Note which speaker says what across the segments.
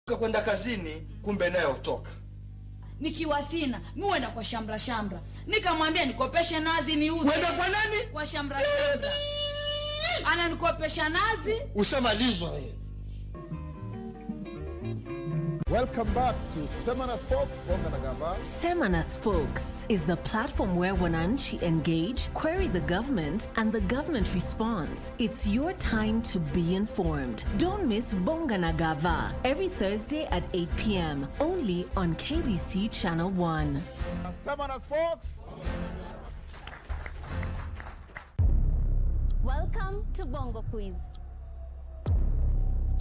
Speaker 1: kwenda kazini, kumbe nayo toka.
Speaker 2: Nikiwa sina, muenda kwa shambra shambra. Nikamwambia nikopeshe nazi niuze.
Speaker 1: Wenda kwa nani?
Speaker 2: Kwa shambra shambra. Ana nikopesha nazi.
Speaker 1: Ushamalizwa wewe.
Speaker 3: Welcome back to Semana Spokes.
Speaker 4: Semana Spokes is the platform where Wananchi engage, query the government, and the government responds. It's your time to be informed. Don't miss Bonga Nagava every Thursday at 8 p.m. only on KBC Channel 1.
Speaker 3: Semana Spokes.
Speaker 5: Welcome to Bongo Quiz.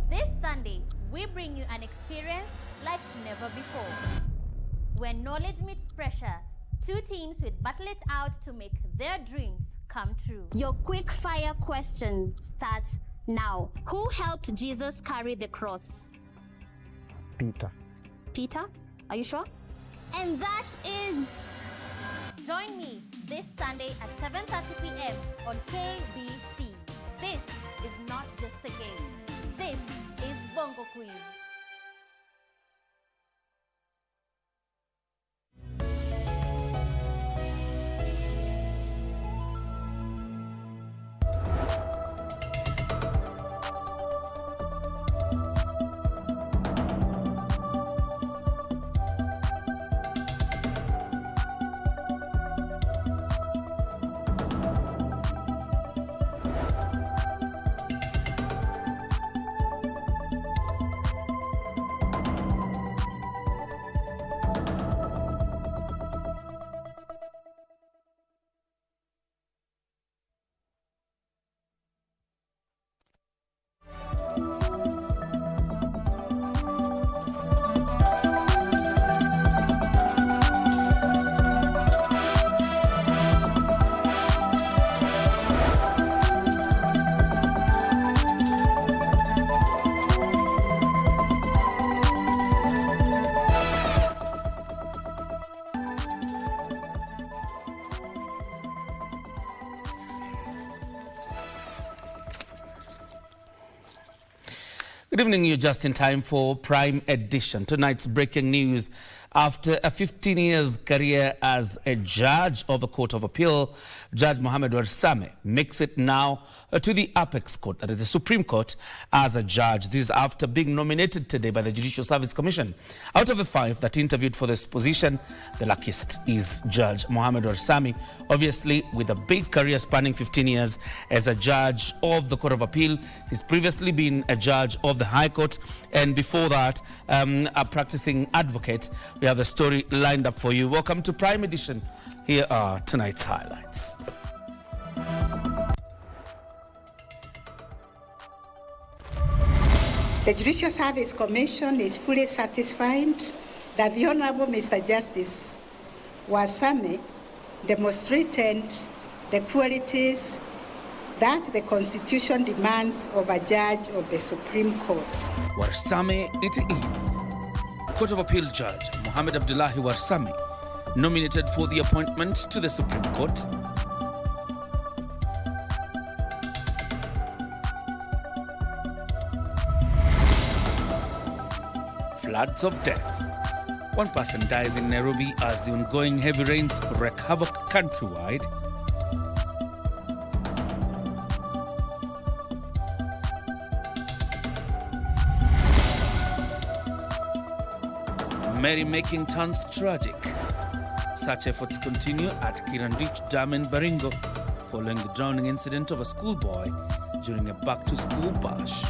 Speaker 5: This Sunday, we bring you an experience like never before. When knowledge meets pressure, two teams will battle it out to make their dreams come true.
Speaker 6: Your quick fire question starts now. Who helped Jesus carry the cross?
Speaker 3: Peter.
Speaker 6: Peter? Are you sure? And that is...
Speaker 5: Join me this Sunday at 7:30 p.m. on KBC. This is not just a game. This is Bongo Quiz.
Speaker 7: Good evening, you're just in time for Prime Edition. Tonight's breaking news. After a 15 years career as a judge of a court of appeal, Judge Mohamed Warsame makes it now to the apex court, that is the Supreme Court, as a judge. This is after being nominated today by the Judicial Service Commission. Out of the 5 that interviewed for this position, the luckiest is Judge Mohamed Warsame, obviously with a big career spanning 15 years as a judge of the Court of Appeal. He's previously been a judge of the High Court, and before that, a practicing advocate. We have the story lined up for you. Welcome to Prime Edition. Here are tonight's highlights.
Speaker 8: The Judicial Service Commission is fully satisfied that the Honorable Mr. Justice Warsame demonstrated the qualities that the Constitution demands of a judge of the Supreme Court.
Speaker 7: Warsame it is. Court of Appeal Judge Mohamed Abdullahi Warsame, nominated for the appointment to the Supreme Court. Floods of death. One person dies in Nairobi as the ongoing heavy rains wreak havoc countrywide. Merrymaking turns tragic. Such efforts continue at Kirandich Dam in Baringo following the drowning incident of a schoolboy during a back-to-school bash.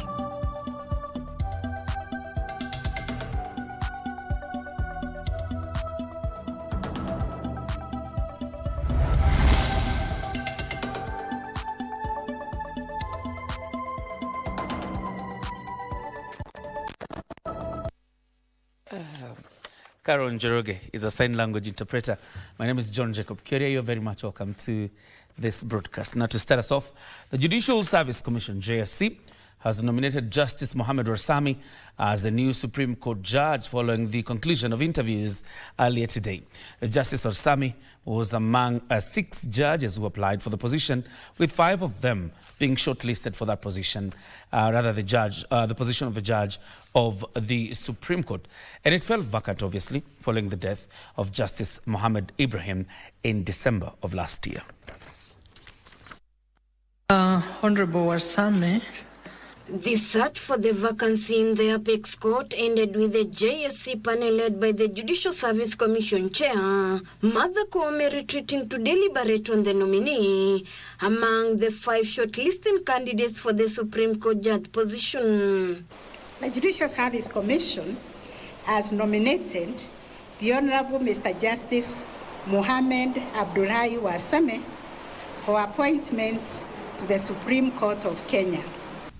Speaker 7: Carol Njoroge is a sign language interpreter. My name is John Jacob Kioria. You're very much welcome to this broadcast. Now, to start us off, the Judicial Service Commission, JSC, has nominated Justice Mohammed Warsame as the new Supreme Court judge following the conclusion of interviews earlier today. Justice Warsame was among 6 judges who applied for the position, with 5 of them being shortlisted for that position, the position of the judge of the Supreme Court. And it fell vacant, obviously, following the death of Justice Mohammed Ibrahim in December of last year.
Speaker 9: Honorable Warsame.
Speaker 10: The search for the vacancy in the Apex Court ended with the JSC panel led by the Judicial Service Commission Chair, Martha Koome, retreating to deliberate on the nominee among the 5 shortlisted candidates for the Supreme Court judge position.
Speaker 8: The Judicial Service Commission has nominated the Honorable Mr. Justice Mohammed Abdullahi Warsame for appointment to the Supreme Court of Kenya.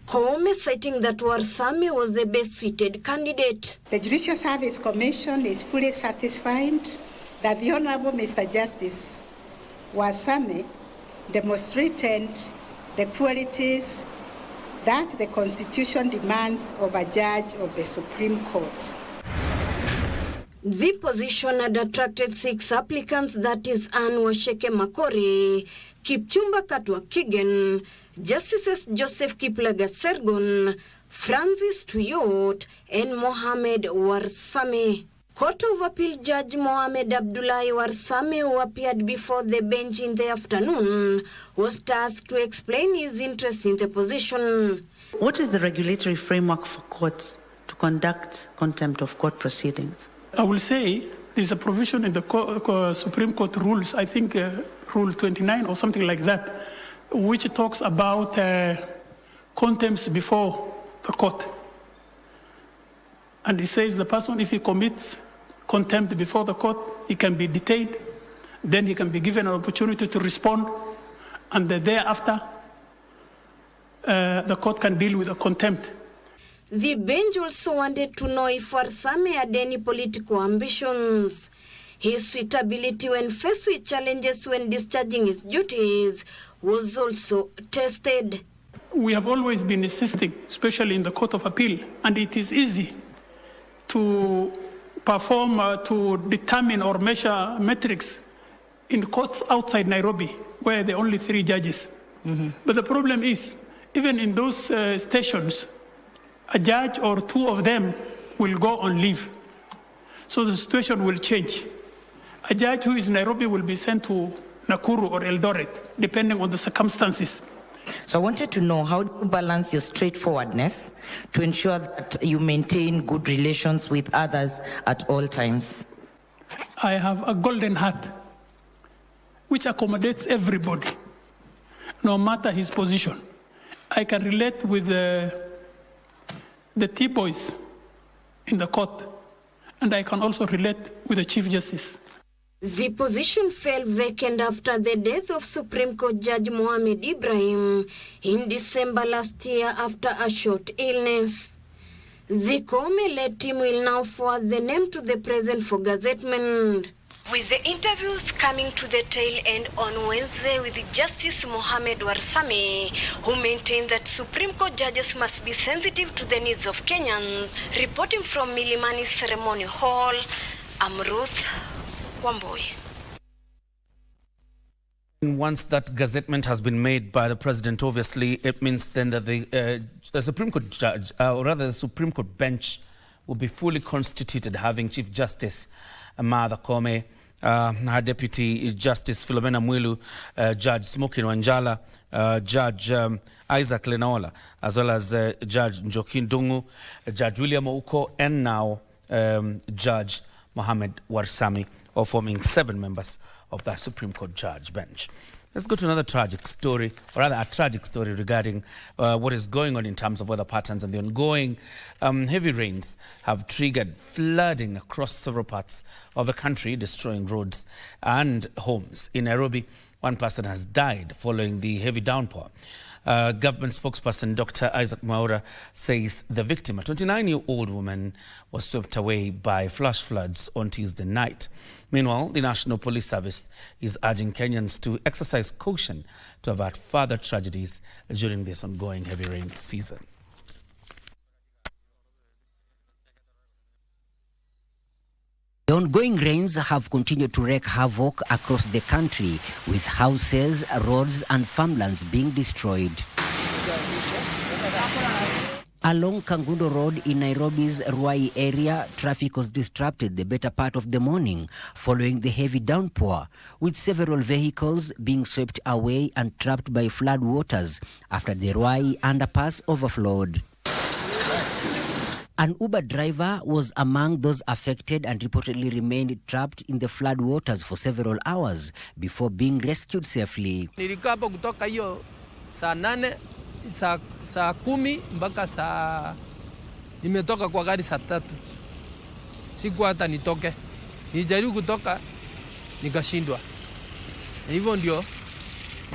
Speaker 10: Koome citing that Warsame was the best suited candidate.
Speaker 8: The Judicial Service Commission is fully satisfied that the Honorable Mr. Justice Warsame demonstrated the qualities that the Constitution demands of a judge of the Supreme Court.
Speaker 10: The position had attracted 6 applicants, that is Anne Washeke Makori, Kipchumba Katwa Kigen, Justices Joseph Kiplagat Sergon, Francis Tuyot, and Mohammed Warsame. Court of Appeal Judge Mohammed Abdullahi Warsame, who appeared before the bench in the afternoon, was tasked to explain his interest in the position.
Speaker 9: What is the regulatory framework for courts to conduct contempt of court proceedings?
Speaker 11: I will say there's a provision in the Supreme Court rules, I think Rule 29 or something like that, which talks about contempt before the court. And it says the person, if he commits contempt before the court, he can be detained, then he can be given an opportunity to respond, and the day after, the court can deal with the contempt.
Speaker 10: The bench also wanted to know if Warsame had any political ambitions. His suitability when faced with challenges when discharging his duties was also tested.
Speaker 11: We have always been insisting, especially in the Court of Appeal, and it is easy to perform, to determine or measure metrics in courts outside Nairobi, where there are only 3 judges. But the problem is, even in those stations, a judge or 2 of them will go on leave. So the situation will change. A judge who is in Nairobi will be sent to Nakuru or Eldoret, depending on the circumstances.
Speaker 9: So I wanted to know how do you balance your straightforwardness to ensure that you maintain good relations with others at all times?
Speaker 11: I have a golden heart, which accommodates everybody, no matter his position. I can relate with the T-boys in the court, and I can also relate with the Chief Justice.
Speaker 10: The position fell vacant after the death of Supreme Court Judge Mohammed Ibrahim in December last year after a short illness. The Koome-led team will now forward the name to the President for gazettement, with the interviews coming to the tail end on Wednesday with Justice Mohammed Warsame, who maintained that Supreme Court judges must be sensitive to the needs of Kenyans. Reporting from Milimani Ceremony Hall, I'm Ruth Wamboi.
Speaker 7: Once that gazettement has been made by the president, obviously, it means then that the Supreme Court judge, or rather the Supreme Court bench, will be fully constituted, having Chief Justice Martha Koome, her Deputy Justice Philomena Mwilu, Judge Smokin Wanjala, Judge Isaac Lenaola, as well as Judge Njoki Ndungu, Judge William Ouko, and now Judge Mohammed Warsame, or forming 7 members of that Supreme Court judge bench. Let's go to another tragic story, or rather a tragic story regarding what is going on in terms of weather patterns, and the ongoing heavy rains have triggered flooding across several parts of the country, destroying roads and homes. In Nairobi, 1 person has died following the heavy downpour. Government spokesperson Dr. Isaac Mwaura says the victim, a 29-year-old woman, was swept away by flash floods on Tuesday night. Meanwhile, the National Police Service is urging Kenyans to exercise caution to avert further tragedies during this ongoing heavy rain season.
Speaker 12: The ongoing rains have continued to wreak havoc across the country, with houses, roads and farmlands being destroyed. Along Kangundo Road in Nairobi's Ruai area, traffic was disrupted the better part of the morning following the heavy downpour, with several vehicles being swept away and trapped by flood waters after the Ruai underpass overflowed. An Uber driver was among those affected and reportedly remained trapped in the flood waters for several hours before being rescued safely.
Speaker 13: Nilikaa hapo kutoka hiyo saa 8 saa 10 mpaka saa nimetoka kwa gari saa 3. Siku hata nitoke. Nilijaribu kutoka nikashindwa. Hivyo ndio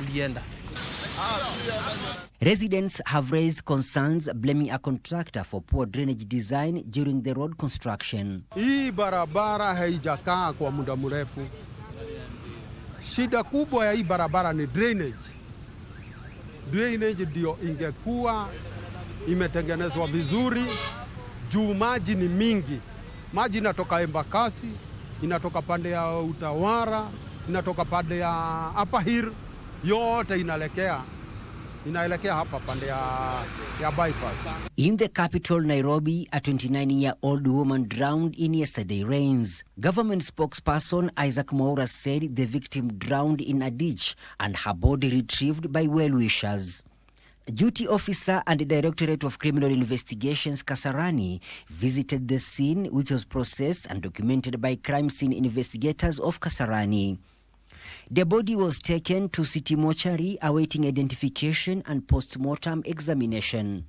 Speaker 13: nilienda.
Speaker 12: Residents have raised concerns blaming a contractor for poor drainage design during the road construction.
Speaker 14: Hii barabara haijakaa kwa muda mrefu. Shida kubwa ya hii barabara ni drainage. Drainage ndio ingekuwa imetengenezwa vizuri juu maji ni mingi. Maji inatoka Embakasi, inatoka pande ya Utawara, inatoka pande ya Upper Hill, yote inaelekea hapa pande ya bypass.
Speaker 12: In the capital Nairobi, a 29-year-old woman drowned in yesterday rains. Government spokesperson Isaac Mwaura said the victim drowned in a ditch and her body retrieved by well-wishers. Duty officer and the Directorate of Criminal Investigations Kasarani visited the scene, which was processed and documented by crime scene investigators of Kasarani. The body was taken to City Mortuary awaiting identification and post-mortem examination.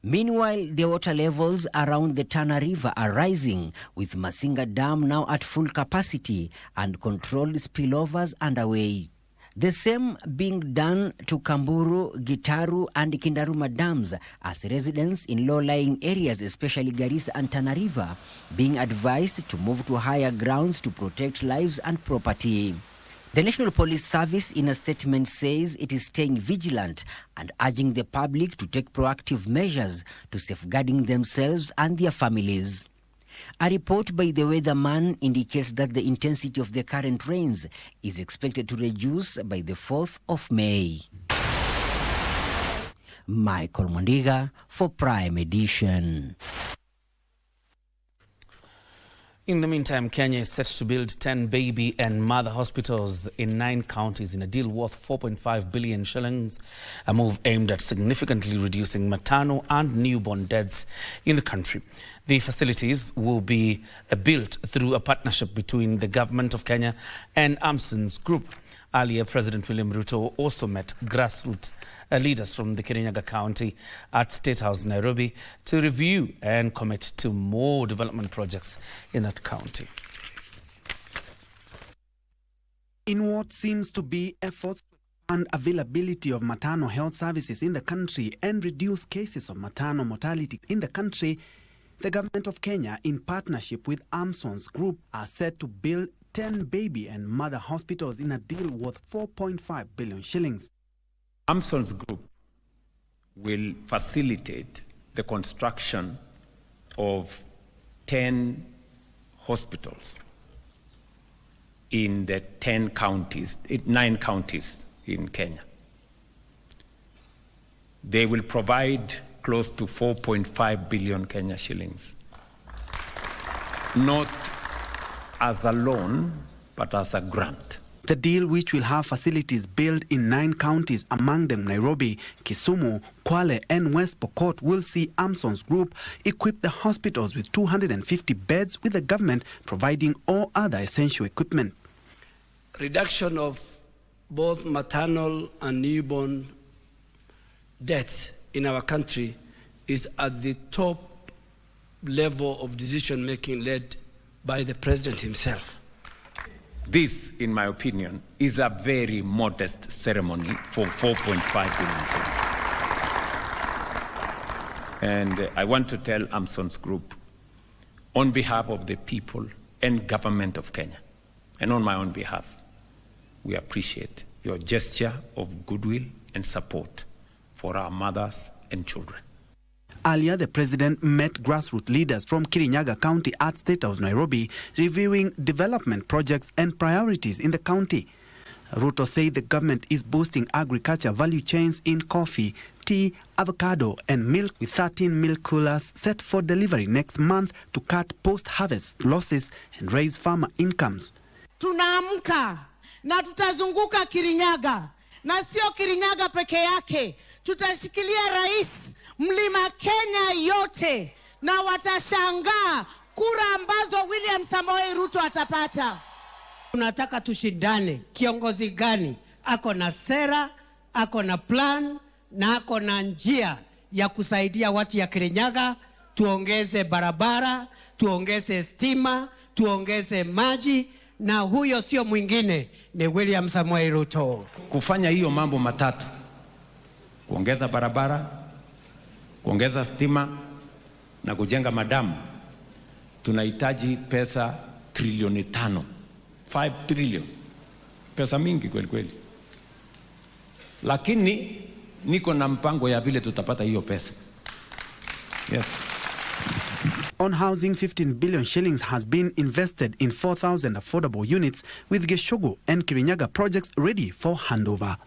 Speaker 12: Meanwhile, the water levels around the Tana River are rising, with Masinga Dam now at full capacity and controlled spillovers underway. The same being done to Kamburu, Gitaru and Kindaruma dams, as residents in low-lying areas, especially Garissa and Tana River, being advised to move to higher grounds to protect lives and property. The National Police Service in a statement says it is staying vigilant and urging the public to take proactive measures to safeguarding themselves and their families. A report by the weatherman indicates that the intensity of the current rains is expected to reduce by the 4th of May. Michael Mondiga for Prime Edition.
Speaker 7: In the meantime, Kenya is set to build 10 baby and mother hospitals in 9 counties in a deal worth 4.5 billion shillings, a move aimed at significantly reducing maternal and newborn deaths in the country. The facilities will be built through a partnership between the Government of Kenya and Amson's Group. Earlier, President William Ruto also met grassroots leaders from the Kirinyaga County at State House, Nairobi, to review and commit to more development projects in that county.
Speaker 15: In what seems to be efforts to expand availability of maternal health services in the country and reduce cases of maternal mortality in the country, the Government of Kenya, in partnership with Amson's Group, are set to build 10 baby and mother hospitals in a deal worth 4.5 billion shillings.
Speaker 16: Amson's Group will facilitate the construction of 10 hospitals in the 10 counties, 9 counties in Kenya. They will provide close to 4.5 billion Kenya shillings, not as a loan, but as a grant.
Speaker 15: The deal, which will have facilities built in 9 counties, among them Nairobi, Kisumu, Kwale and West Pokot, will see Amson's Group equip the hospitals with 250 beds, with the government providing all other essential equipment.
Speaker 17: Reduction of both maternal and newborn deaths in our country is at the top level of decision making led by the President himself.
Speaker 16: This, in my opinion, is a very modest ceremony for 4.5 billion. And I want to tell Amson's Group, on behalf of the people and government of Kenya, and on my own behalf, we appreciate your gesture of goodwill and support for our mothers and children.
Speaker 15: Earlier, the president met grassroots leaders from Kirinyaga County at State House, Nairobi, reviewing development projects and priorities in the county. Ruto said the government is boosting agriculture value chains in coffee, tea, avocado and milk, with 13 milk coolers set for delivery next month to cut post-harvest losses and raise farmer incomes.
Speaker 18: Tunaamka na tutazunguka Kirinyaga, na sio Kirinyaga peke yake. Tutashikilia rais mlima Kenya yote, na watashangaa kura ambazo William Samoei Ruto atapata. Tunataka tushindane, kiongozi gani ako na sera, ako na plan na ako na njia ya kusaidia watu ya Kirinyaga. Tuongeze barabara, tuongeze stima, tuongeze maji, na huyo sio mwingine ni William Samoei Ruto.
Speaker 16: Kufanya hiyo mambo matatu, kuongeza barabara, kuongeza stima na kujenga madamu, tunahitaji pesa trilioni 5. 5 trillion. Pesa mingi kweli kweli. Lakini niko na mpango ya vile tutapata hiyo pesa. Yes.
Speaker 15: On housing, 15 billion shillings has been invested in 4,000 affordable units, with Geshogo and Kirinyaga projects ready for handover.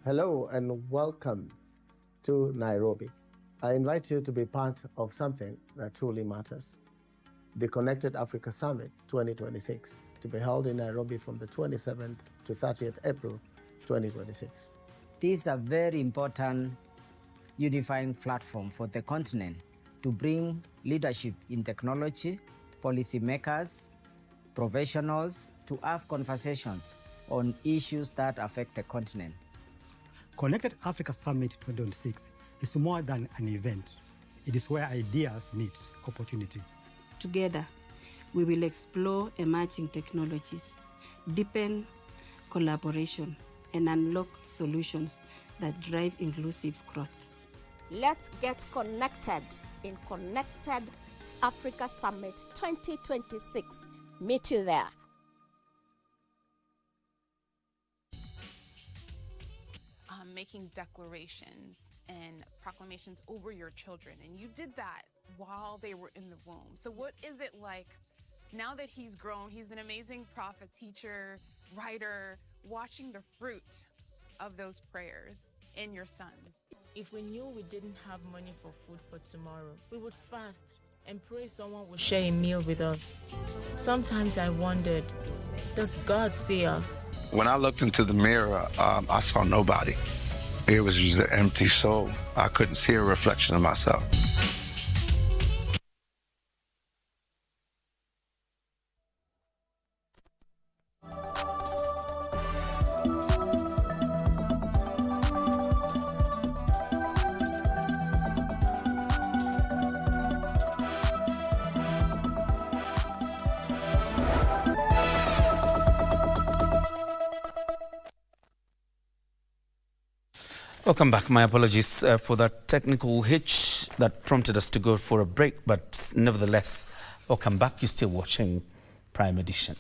Speaker 19: Hello and welcome to Nairobi. I invite you to be part of something that truly matters. The Connected Africa Summit 2026, to be held in Nairobi from the 27th to 30th April 2026.
Speaker 20: This is a very important unifying platform for the continent to bring leadership in technology, policymakers, professionals to have conversations on issues that affect the continent.
Speaker 21: Connected Africa Summit 2026 is more than an event. It is where ideas meet opportunity.
Speaker 22: Together, we will explore emerging technologies, deepen collaboration, and unlock solutions that drive inclusive growth.
Speaker 23: Let's get connected in Connected Africa Summit 2026. Meet you there.
Speaker 24: Making declarations and proclamations over your children, and you did that while they were in the womb. So what is it like now that he's grown? He's an amazing prophet, teacher, writer, watching the fruit of those prayers in your sons.
Speaker 25: If we knew we didn't have money for food for tomorrow, we would fast and pray someone would share a meal with us. Sometimes I wondered, does God see us?
Speaker 26: When I looked into the mirror, I saw nobody. It was just an empty soul. I couldn't see a reflection of myself.
Speaker 7: Welcome back. My apologies for that technical hitch that prompted us to go for a break, but nevertheless, welcome back. You're still watching Prime Edition.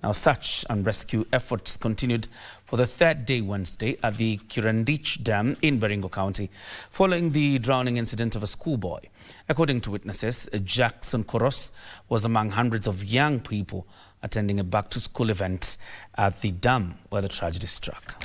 Speaker 7: Now, search and rescue efforts continued for the third day Wednesday at the Kioria Dam in Baringo County, following the drowning incident of a schoolboy. According to witnesses, Jackson Koros was among hundreds of young people attending a back-to-school event at the dam where the tragedy struck.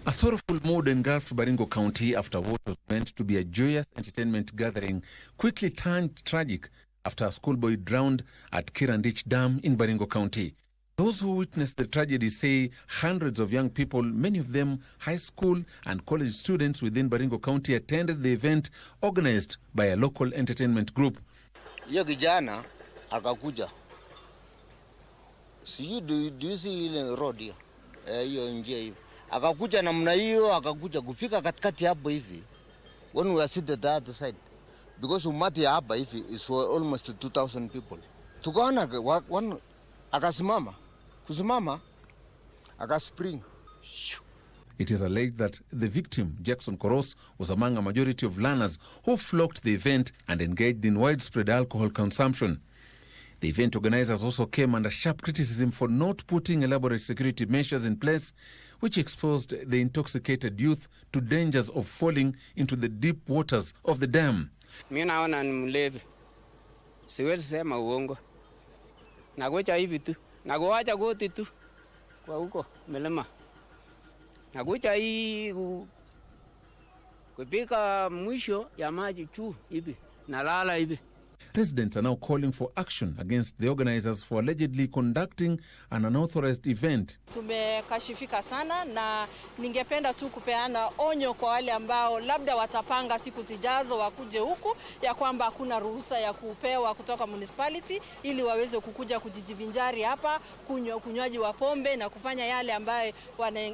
Speaker 1: A sorrowful mood engulfed Baringo County after what was meant to be a joyous entertainment gathering quickly turned tragic after a schoolboy drowned at Kirandich Dam in Baringo County. Those who witnessed the tragedy say hundreds of young people, many of them high school and college students within Baringo County, attended the event organized by a local entertainment group.
Speaker 2: Hiyo kijana akakuja. Do you see ile road hiyo? Hiyo njia hiyo. Akakuja namna hiyo, akakuja kufika katikati hapo hivi. When we were seated at the side, because umati hapa hivi is for almost 2,000 people. Tukaona akasimama, kusimama, akaspring.
Speaker 1: It is alleged that the victim, Jackson Koros, was among a majority of learners who flocked the event and engaged in widespread alcohol consumption. The event organizers also came under sharp criticism for not putting elaborate security measures in place, which exposed the intoxicated youth to dangers of falling into the deep waters of the dam.
Speaker 3: Mimi naona ni mlevi. Siwezi sema uongo. Nagocha hivi tu. Nagoacha goti tu. Kwa huko milima. Nagocha hii kupika mwisho ya maji tu hivi. Nalala hivi.
Speaker 1: Residents are now calling for action against the organizers for allegedly conducting an unauthorized event.
Speaker 4: Tumekashifika sana na ningependa tu kupeana onyo kwa wale ambao labda watapanga siku zijazo wakuje huku ya kwamba hakuna ruhusa ya kupewa kutoka municipality ili waweze kukuja kujivinjari hapa, kunywaji wa pombe na kufanya yale ambayo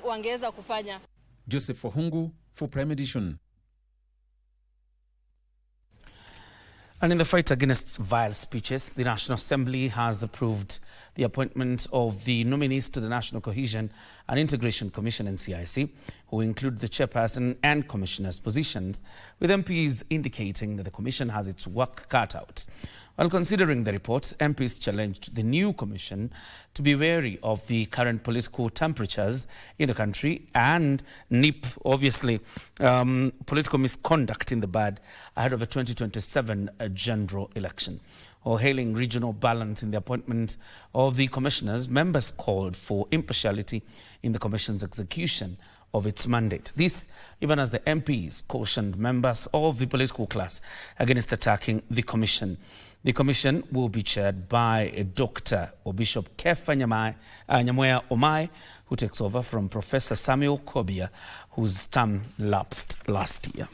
Speaker 4: wangeweza kufanya.
Speaker 1: Joseph Wahungu for Prime Edition.
Speaker 7: And in the fight against vile speeches, the National Assembly has approved the appointment of the nominees to the National Cohesion and Integration Commission (NCIC), who include the chairperson and commissioners' positions, with MPs indicating that the commission has its work cut out. While considering the report, MPs challenged the new commission to be wary of the current political temperatures in the country and nip, obviously, political misconduct in the bud ahead of a 2027 general election. Or hailing regional balance in the appointment of the commissioners, members called for impartiality in the commission's execution of its mandate. This, even as the MPs cautioned members of the political class against attacking the commission. The commission will be chaired by Dr. or Bishop Kefa Nyamwea Omai, who takes over from Professor Samuel Kobia, whose term lapsed last year.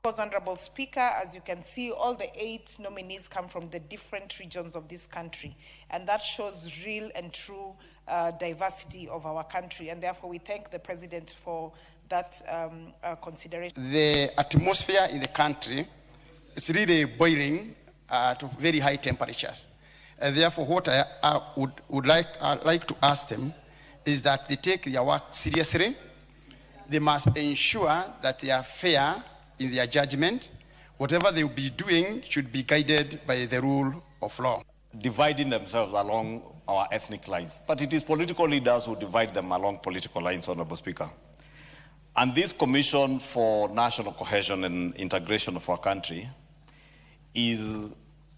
Speaker 5: Because, Honorable Speaker, as you can see, all the 8 nominees come from the different regions of this country, and that shows real and true diversity of our country, and therefore we thank the President for that consideration.
Speaker 6: The atmosphere in the country is really boiling to very high temperatures, and therefore what I would like to ask them is that they take their work seriously. They must ensure that they are fair in their judgment. Whatever they will be doing should be guided by the rule of law.
Speaker 27: Dividing themselves along our ethnic lines. But it is political leaders who divide them along political lines, Honorable Speaker. And this Commission for National Cohesion and Integration of our country is,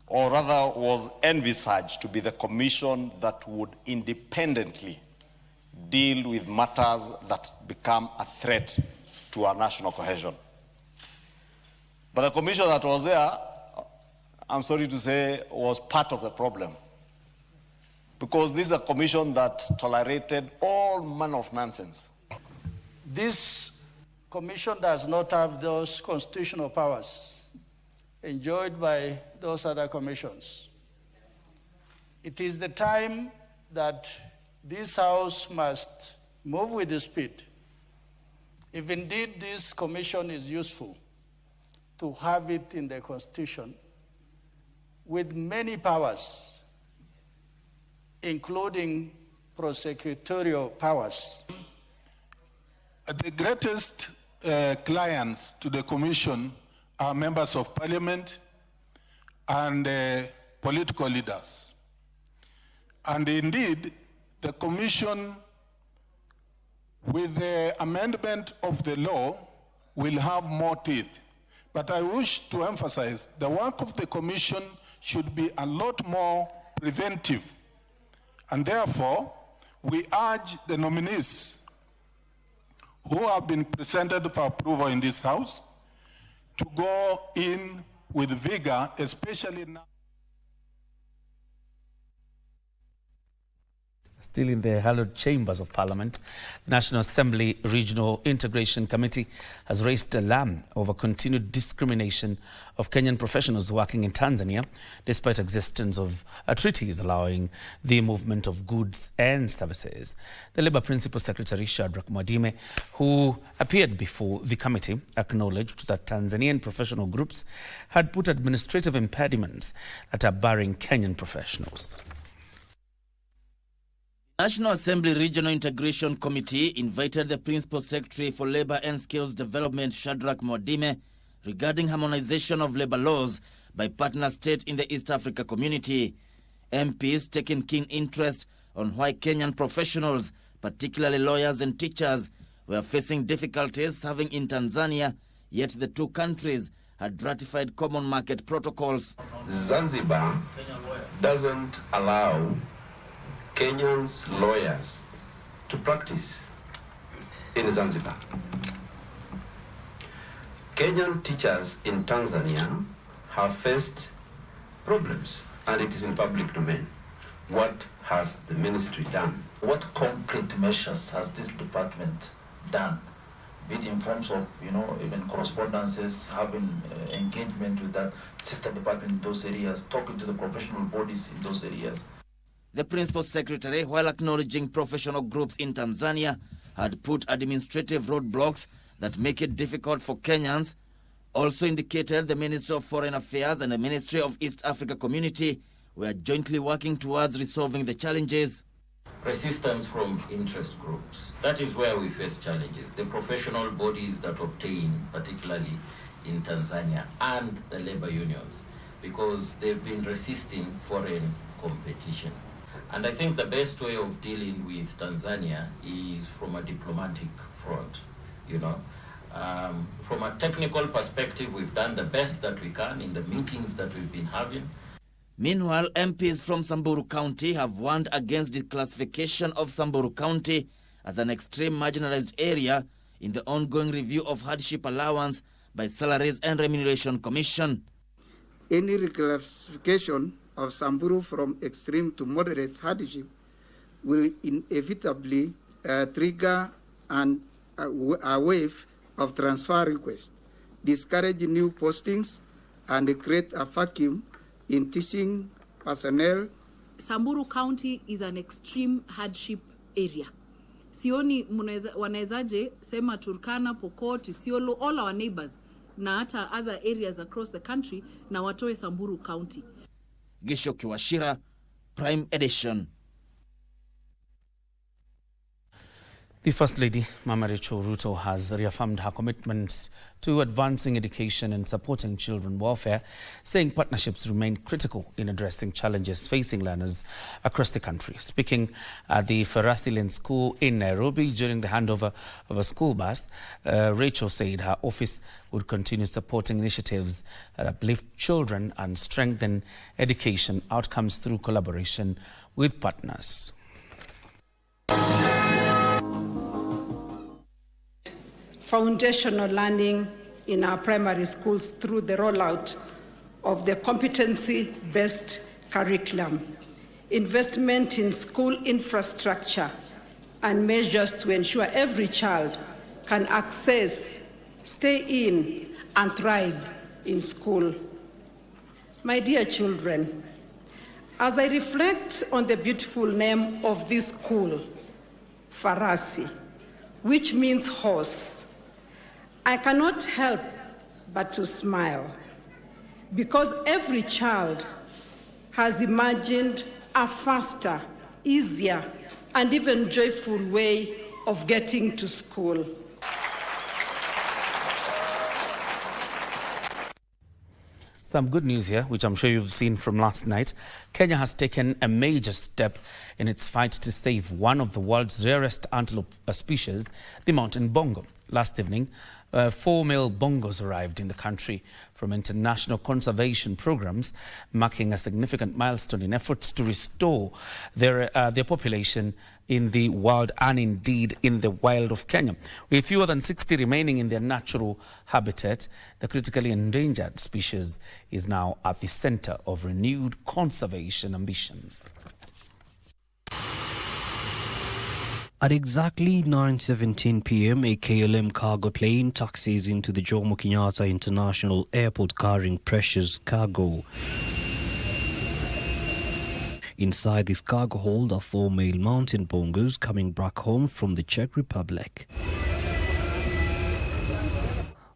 Speaker 27: or rather was envisaged to be the commission that would independently deal with matters that become a threat to our national cohesion. But the commission that was there, I'm sorry to say, was part of the problem. Because this is a commission that tolerated all manner of nonsense.
Speaker 6: This commission does not have those constitutional powers enjoyed by those other commissions. It is the time that this House must move with the speed. If indeed this commission is useful, to have it in the Constitution with many powers, including prosecutorial powers.
Speaker 28: The greatest clients to the Commission are members of Parliament and political leaders. And indeed, the Commission, with the amendment of the law, will have more teeth. But I wish to emphasize the work of the Commission should be a lot more preventive. And therefore, we urge the nominees who have been presented for approval in this House to go in with vigor, especially now.
Speaker 7: Still in the hallowed chambers of Parliament, the National Assembly Regional Integration Committee has raised alarm over continued discrimination of Kenyan professionals working in Tanzania, despite existence of treaties allowing the movement of goods and services. The Labour Principal Secretary Shadrack Mwadime, who appeared before the committee, acknowledged that Tanzanian professional groups had put administrative impediments that are barring Kenyan professionals.
Speaker 8: National Assembly Regional Integration Committee invited the Principal Secretary for Labour and Skills Development, Shadrack Mwadime, regarding harmonization of labour laws by partner states in the East Africa community. MPs taking keen interest on why Kenyan professionals, particularly lawyers and teachers, were facing difficulties serving in Tanzania, yet the two countries had ratified common market protocols.
Speaker 9: Zanzibar doesn't allow Kenyans lawyers to practice in Zanzibar. Kenyan teachers in Tanzania have faced problems, and it is in public domain. What has the ministry done?
Speaker 10: What concrete measures has this department done? Be it in forms of, even correspondences, having engagement with that sister department in those areas, talking to the professional bodies in those areas.
Speaker 8: The Principal Secretary, while acknowledging professional groups in Tanzania had put administrative roadblocks that make it difficult for Kenyans, also indicated the Ministry of Foreign Affairs and the Ministry of East Africa Community were jointly working towards resolving the challenges.
Speaker 10: Resistance from interest groups. That is where we face challenges. The professional bodies that obtain, particularly in Tanzania, and the labor unions, because they've been resisting foreign competition. And I think the best way of dealing with Tanzania is from a diplomatic front, From a technical perspective, we've done the best that we can in the meetings that we've been having.
Speaker 8: Meanwhile, MPs from Samburu County have warned against the classification of Samburu County as an extreme marginalized area in the ongoing review of hardship allowance by Salaries and Remuneration Commission.
Speaker 11: Any reclassification of Samburu from extreme to moderate hardship will inevitably trigger a wave of transfer requests, discourage new postings, and create a vacuum in teaching personnel.
Speaker 12: Samburu County is an extreme hardship area. Sioni wanaezaje sema Turkana, Pokot, Isiolo, all our neighbors, na hata other areas across the country, na watoe Samburu County.
Speaker 8: Gisho Kiwashira, Prime Edition. The First Lady, Mama Rachel Ruto, has reaffirmed her commitments to advancing education and supporting children welfare, saying partnerships remain critical in addressing challenges facing learners across the country. Speaking at the Ferasilian School in Nairobi during the handover of a school bus, Rachel said her office would continue supporting initiatives that uplift children and strengthen education outcomes through collaboration with partners.
Speaker 13: Foundational learning in our primary schools through the rollout of the competency-based curriculum, investment in school infrastructure, and measures to ensure every child can access, stay in, and thrive in school. My dear children, as I reflect on the beautiful name of this school, Farasi, which means horse, I cannot help but to smile, because every child has imagined a faster, easier, and even joyful way of getting to school.
Speaker 7: Some good news here, which I'm sure you've seen from last night. Kenya has taken a major step in its fight to save one of the world's rarest antelope species, the mountain bongo. Last evening, 4 male bongos arrived in the country from international conservation programs, marking a significant milestone in efforts to restore their population in the wild and indeed in the wild of Kenya. With fewer than 60 remaining in their natural habitat, the critically endangered species is now at the center of renewed conservation ambition.
Speaker 14: At exactly 9:17 p.m., a KLM cargo plane taxis into the Jomo Kenyatta International Airport carrying precious cargo. Inside this cargo hold are 4 male mountain bongos coming back home from the Czech Republic.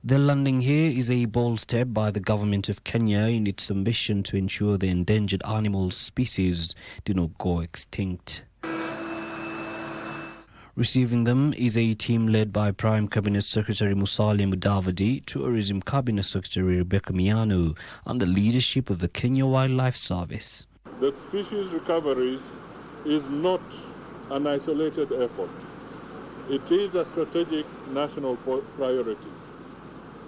Speaker 14: Their landing here is a bold step by the government of Kenya in its ambition to ensure the endangered animal species do not go extinct. Receiving them is a team led by Prime Cabinet Secretary Musalia Mudavadi, Tourism Cabinet Secretary Rebecca Miano, and the leadership of the Kenya Wildlife Service.
Speaker 15: The species recovery is not an isolated effort. It is a strategic national priority.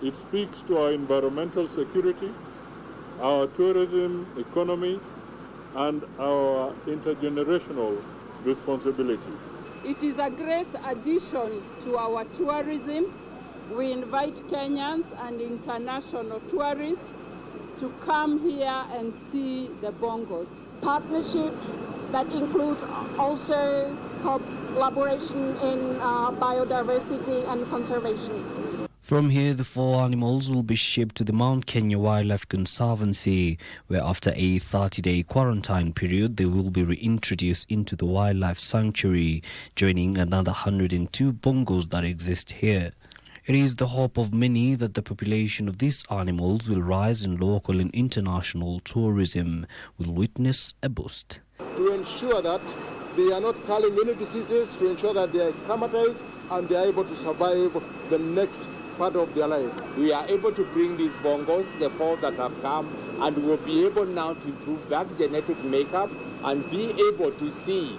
Speaker 15: It speaks to our environmental security, our tourism economy, and our intergenerational responsibility.
Speaker 16: It is a great addition to our tourism. We invite Kenyans and international tourists to come here and see the bongos.
Speaker 23: Partnership that includes also collaboration in biodiversity and conservation.
Speaker 14: From here, the 4 animals will be shipped to the Mount Kenya Wildlife Conservancy, where after a 30-day quarantine period, they will be reintroduced into the wildlife sanctuary, joining another 102 bongos that exist here. It is the hope of many that the population of these animals will rise and local and international tourism will witness a boost.
Speaker 17: To ensure that they are not carrying any diseases, to ensure that they are acclimatized and they are able to survive the next part of their life.
Speaker 18: We are able to bring these bongos, the 4 that have come, and we'll be able now to improve that genetic makeup and be able to see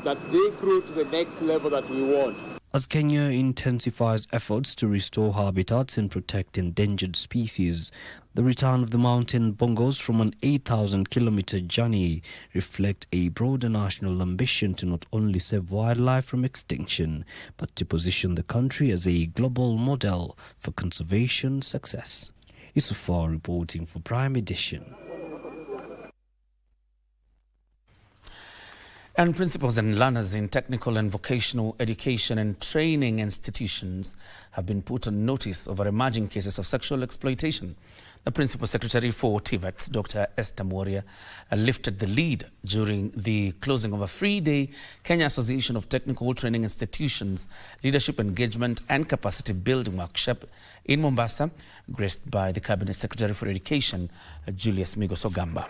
Speaker 18: that they grow to the next level that we want.
Speaker 14: As Kenya intensifies efforts to restore habitats and protect endangered species, the return of the mountain bongos from an 8,000-kilometer journey reflect a broader national ambition to not only save wildlife from extinction, but to position the country as a global model for conservation success. Yusufar reporting for Prime Edition.
Speaker 7: And principals and learners in technical and vocational education and training institutions have been put on notice over emerging cases of sexual exploitation. The Principal Secretary for TVET, Dr. Esther Moria, lifted the lead during the closing of a three-day Kenya Association of Technical Training Institutions Leadership Engagement and Capacity Building Workshop in Mombasa, graced by the Cabinet Secretary for Education, Julius Migos Ogamba.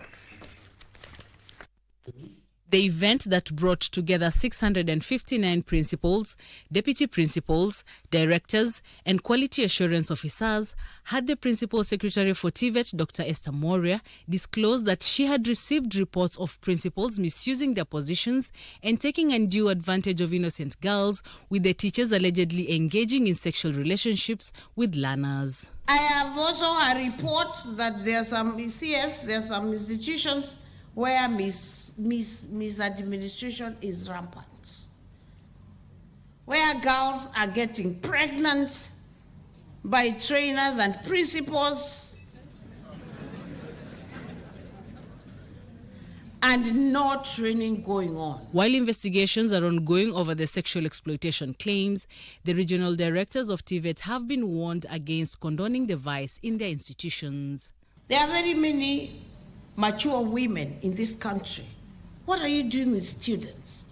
Speaker 12: The event that brought together 659 principals, deputy principals, directors, and quality assurance officers had the Principal Secretary for TVET, Dr. Esther Moria, disclose that she had received reports of principals misusing their positions and taking undue advantage of innocent girls, with the teachers allegedly engaging in sexual relationships with learners.
Speaker 19: I have also a report that there are some institutions where misadministration is rampant, where girls are getting pregnant by trainers and principals and no training going on.
Speaker 12: While investigations are ongoing over the sexual exploitation claims, the regional directors of TVET have been warned against condoning the vice in their institutions.
Speaker 19: There are very many mature women in this country. What are you doing with students?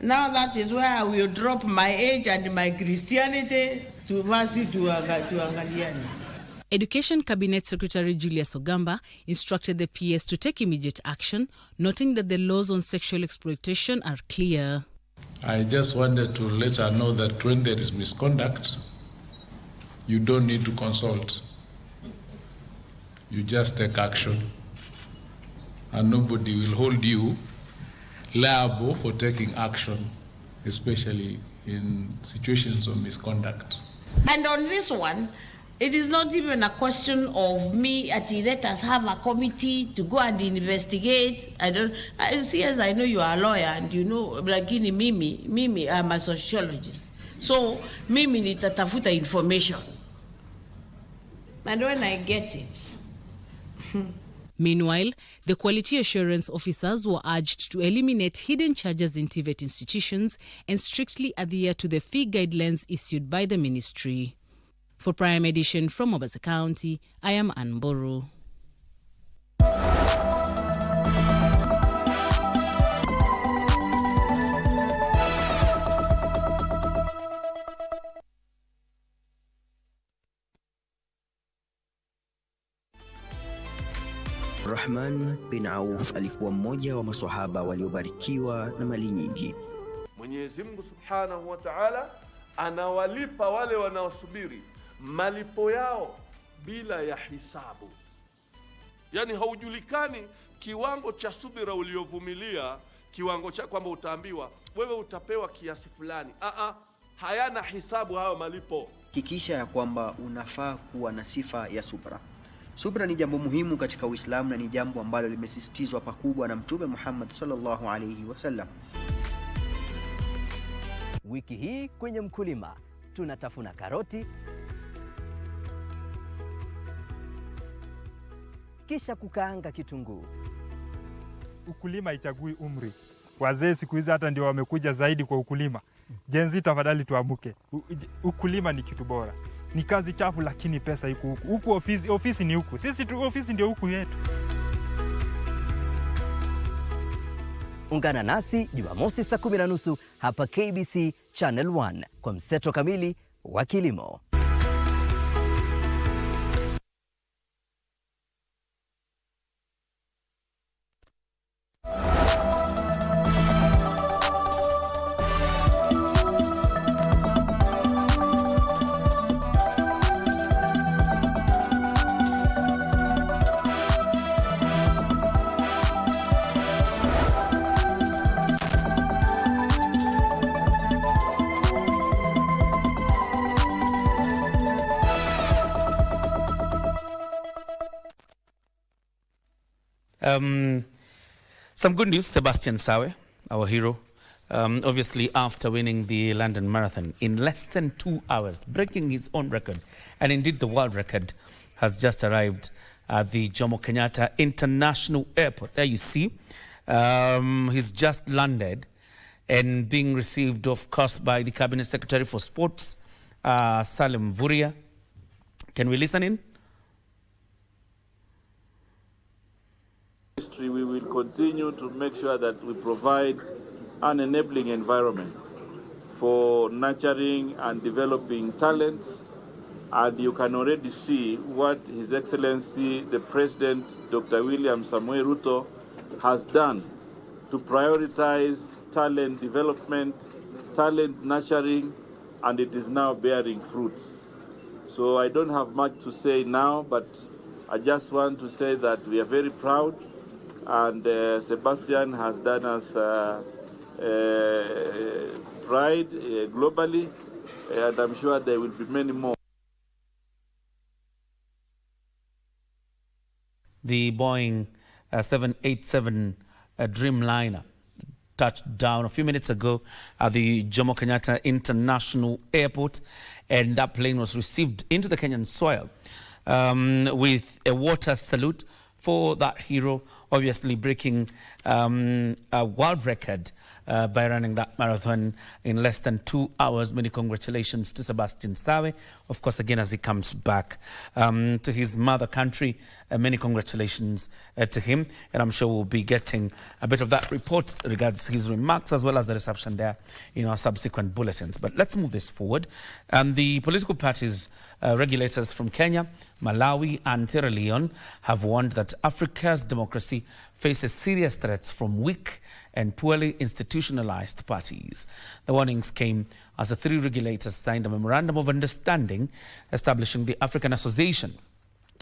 Speaker 19: Now that is where I will drop my age and my Christianity to Angaliani.
Speaker 12: Education Cabinet Secretary Julius Ogamba instructed the PS to take immediate action, noting that the laws on sexual exploitation are clear.
Speaker 20: I just wanted to let her know that when there is misconduct, you don't need to consult. You just take action, and nobody will hold you liable for taking action, especially in situations of misconduct.
Speaker 19: And on this one, It is not even a question of me, let us have a committee to go and investigate. Yes, I know you are a lawyer and you know, lakini mimi, I'm a sociologist. So, mimi nitatafuta information. And when I get it.
Speaker 2: Meanwhile, the quality assurance officers were urged to eliminate hidden charges in TVET institutions and strictly adhere to the fee guidelines issued by the ministry. For Prime Edition from Mombasa County, I am Ann Mburu.
Speaker 3: Rahman bin Auf alikuwa mmoja wa maswahaba waliobarikiwa na mali nyingi.
Speaker 4: Mwenyezi Mungu Subhanahu wa Ta'ala anawalipa wale wanaosubiri malipo yao bila ya hisabu. Yani haujulikani kiwango cha subira uliovumilia, kiwango cha kwamba utaambiwa wewe utapewa kiasi fulani. Hayana hisabu hayo malipo.
Speaker 3: Hakikisha ya kwamba unafaa kuwa na sifa ya subra. Subra ni jambo muhimu katika Uislamu na ni jambo ambalo limesisitizwa pakubwa na Mtume Muhammad sallallahu alayhi wasallam.
Speaker 21: Wiki hii kwenye Mkulima tunatafuna karoti, kisha kukaanga kitunguu.
Speaker 22: Ukulima haichagui umri. Wazee siku hizi hata ndio wamekuja zaidi kwa ukulima. Jenzi, tafadhali tuamuke. Ukulima ni kitu bora. Ni kazi chafu lakini pesa iko huku. Huku ofisi ni huku. Sisi tu ofisi ndio huku yetu.
Speaker 21: Ungana nasi Jumamosi saa 10:30 hapa KBC Channel 1 kwa mseto kamili wa kilimo.
Speaker 7: Some good news, Sebastian Sawe, our hero, obviously after winning the London Marathon in less than 2 hours, breaking his own record, and indeed the world record, has just arrived at the Jomo Kenyatta International Airport. There you see, he's just landed and being received, of course, by the Cabinet Secretary for Sports, Salim Vuria. Can we listen in?
Speaker 24: We will continue to make sure that we provide an enabling environment for nurturing and developing talents, and you can already see what His Excellency the President Dr. William Samoei Ruto has done to prioritize talent development, talent nurturing, and it is now bearing fruits. So I don't have much to say now, but I just want to say that we are very proud. And Sebastian has done us pride globally, and I'm sure there will be many more.
Speaker 7: The Boeing 787 Dreamliner touched down a few minutes ago at the Jomo Kenyatta International Airport, and that plane was received into the Kenyan soil with a water salute for that hero, obviously breaking a world record by running that marathon in less than 2 hours. Many congratulations to Sebastian Sawe. Of course, again, as he comes back to his mother country, many congratulations to him. And I'm sure we'll be getting a bit of that report regards his remarks as well as the reception there in our subsequent bulletins. But let's move this forward. The political parties, regulators from Kenya, Malawi and Sierra Leone have warned that Africa's democracy faces serious threats from weak and poorly institutionalized parties. The warnings came as the three regulators signed a memorandum of understanding establishing the African Association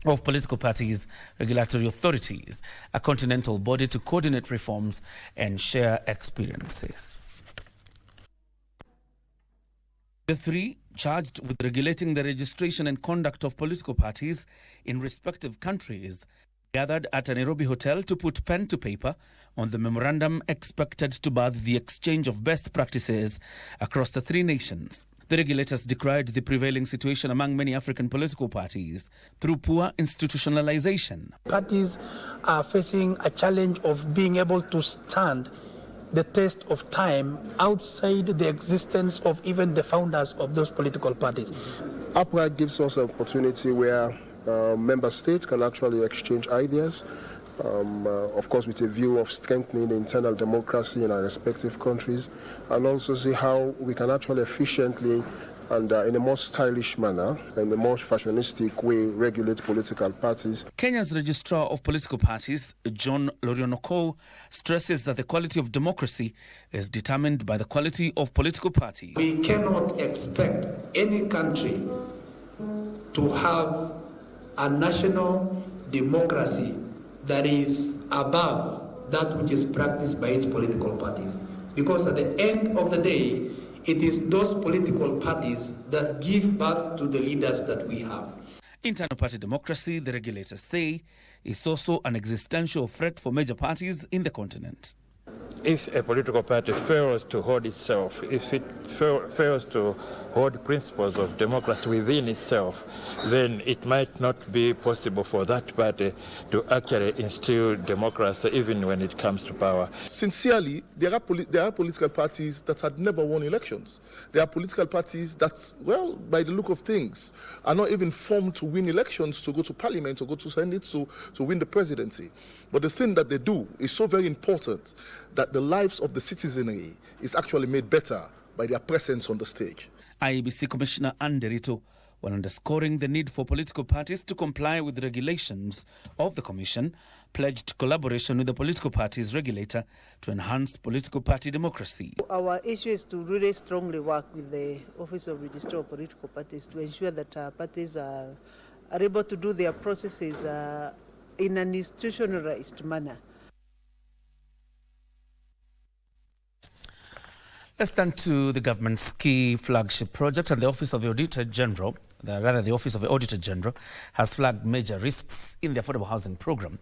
Speaker 7: of Political Parties Regulatory Authorities, a continental body to coordinate reforms and share experiences. The three, charged with regulating the registration and conduct of political parties in respective countries, gathered at a Nairobi hotel to put pen to paper on the memorandum expected to birth the exchange of best practices across the three nations. The regulators decried the prevailing situation among many African political parties through poor institutionalization.
Speaker 1: Parties are facing a challenge of being able to stand the test of time outside the existence of even the founders of those political parties.
Speaker 5: Upward gives us an opportunity where member states can actually exchange ideas, of course with a view of strengthening the internal democracy in our respective countries, and also see how we can actually efficiently and in a more stylish manner, in a more fashionistic way, regulate political parties.
Speaker 7: Kenya's Registrar of Political Parties, John Lorionoko, stresses that the quality of democracy is determined by the quality of political parties.
Speaker 1: We cannot expect any country to have a national democracy that is above that which is practiced by its political parties. Because at the end of the day, it is those political parties that give birth to the leaders that we have.
Speaker 7: Internal party democracy, the regulators say, is also an existential threat for major parties in the continent.
Speaker 6: If a political party fails to hold itself, if it fails to hold principles of democracy within itself, then it might not be possible for that party to actually instill democracy even when it comes to power.
Speaker 9: Sincerely, there are political parties that had never won elections. There are political parties that, well, by the look of things, are not even formed to win elections, to go to parliament, or go to Senate, to win the presidency. But the thing that they do is so very important that the lives of the citizenry is actually made better by their presence on the stage.
Speaker 7: IEBC Commissioner Anderito, while underscoring the need for political parties to comply with regulations of the Commission, pledged collaboration with the political parties regulator to enhance political party democracy.
Speaker 25: Our issue is to really strongly work with the Office of Registrar of Political Parties to ensure that parties are able to do their processes in an institutionalized manner.
Speaker 7: Let's turn to the government's key flagship project, and the Office of the Auditor General, the Office of the Auditor General, has flagged major risks in the affordable housing program.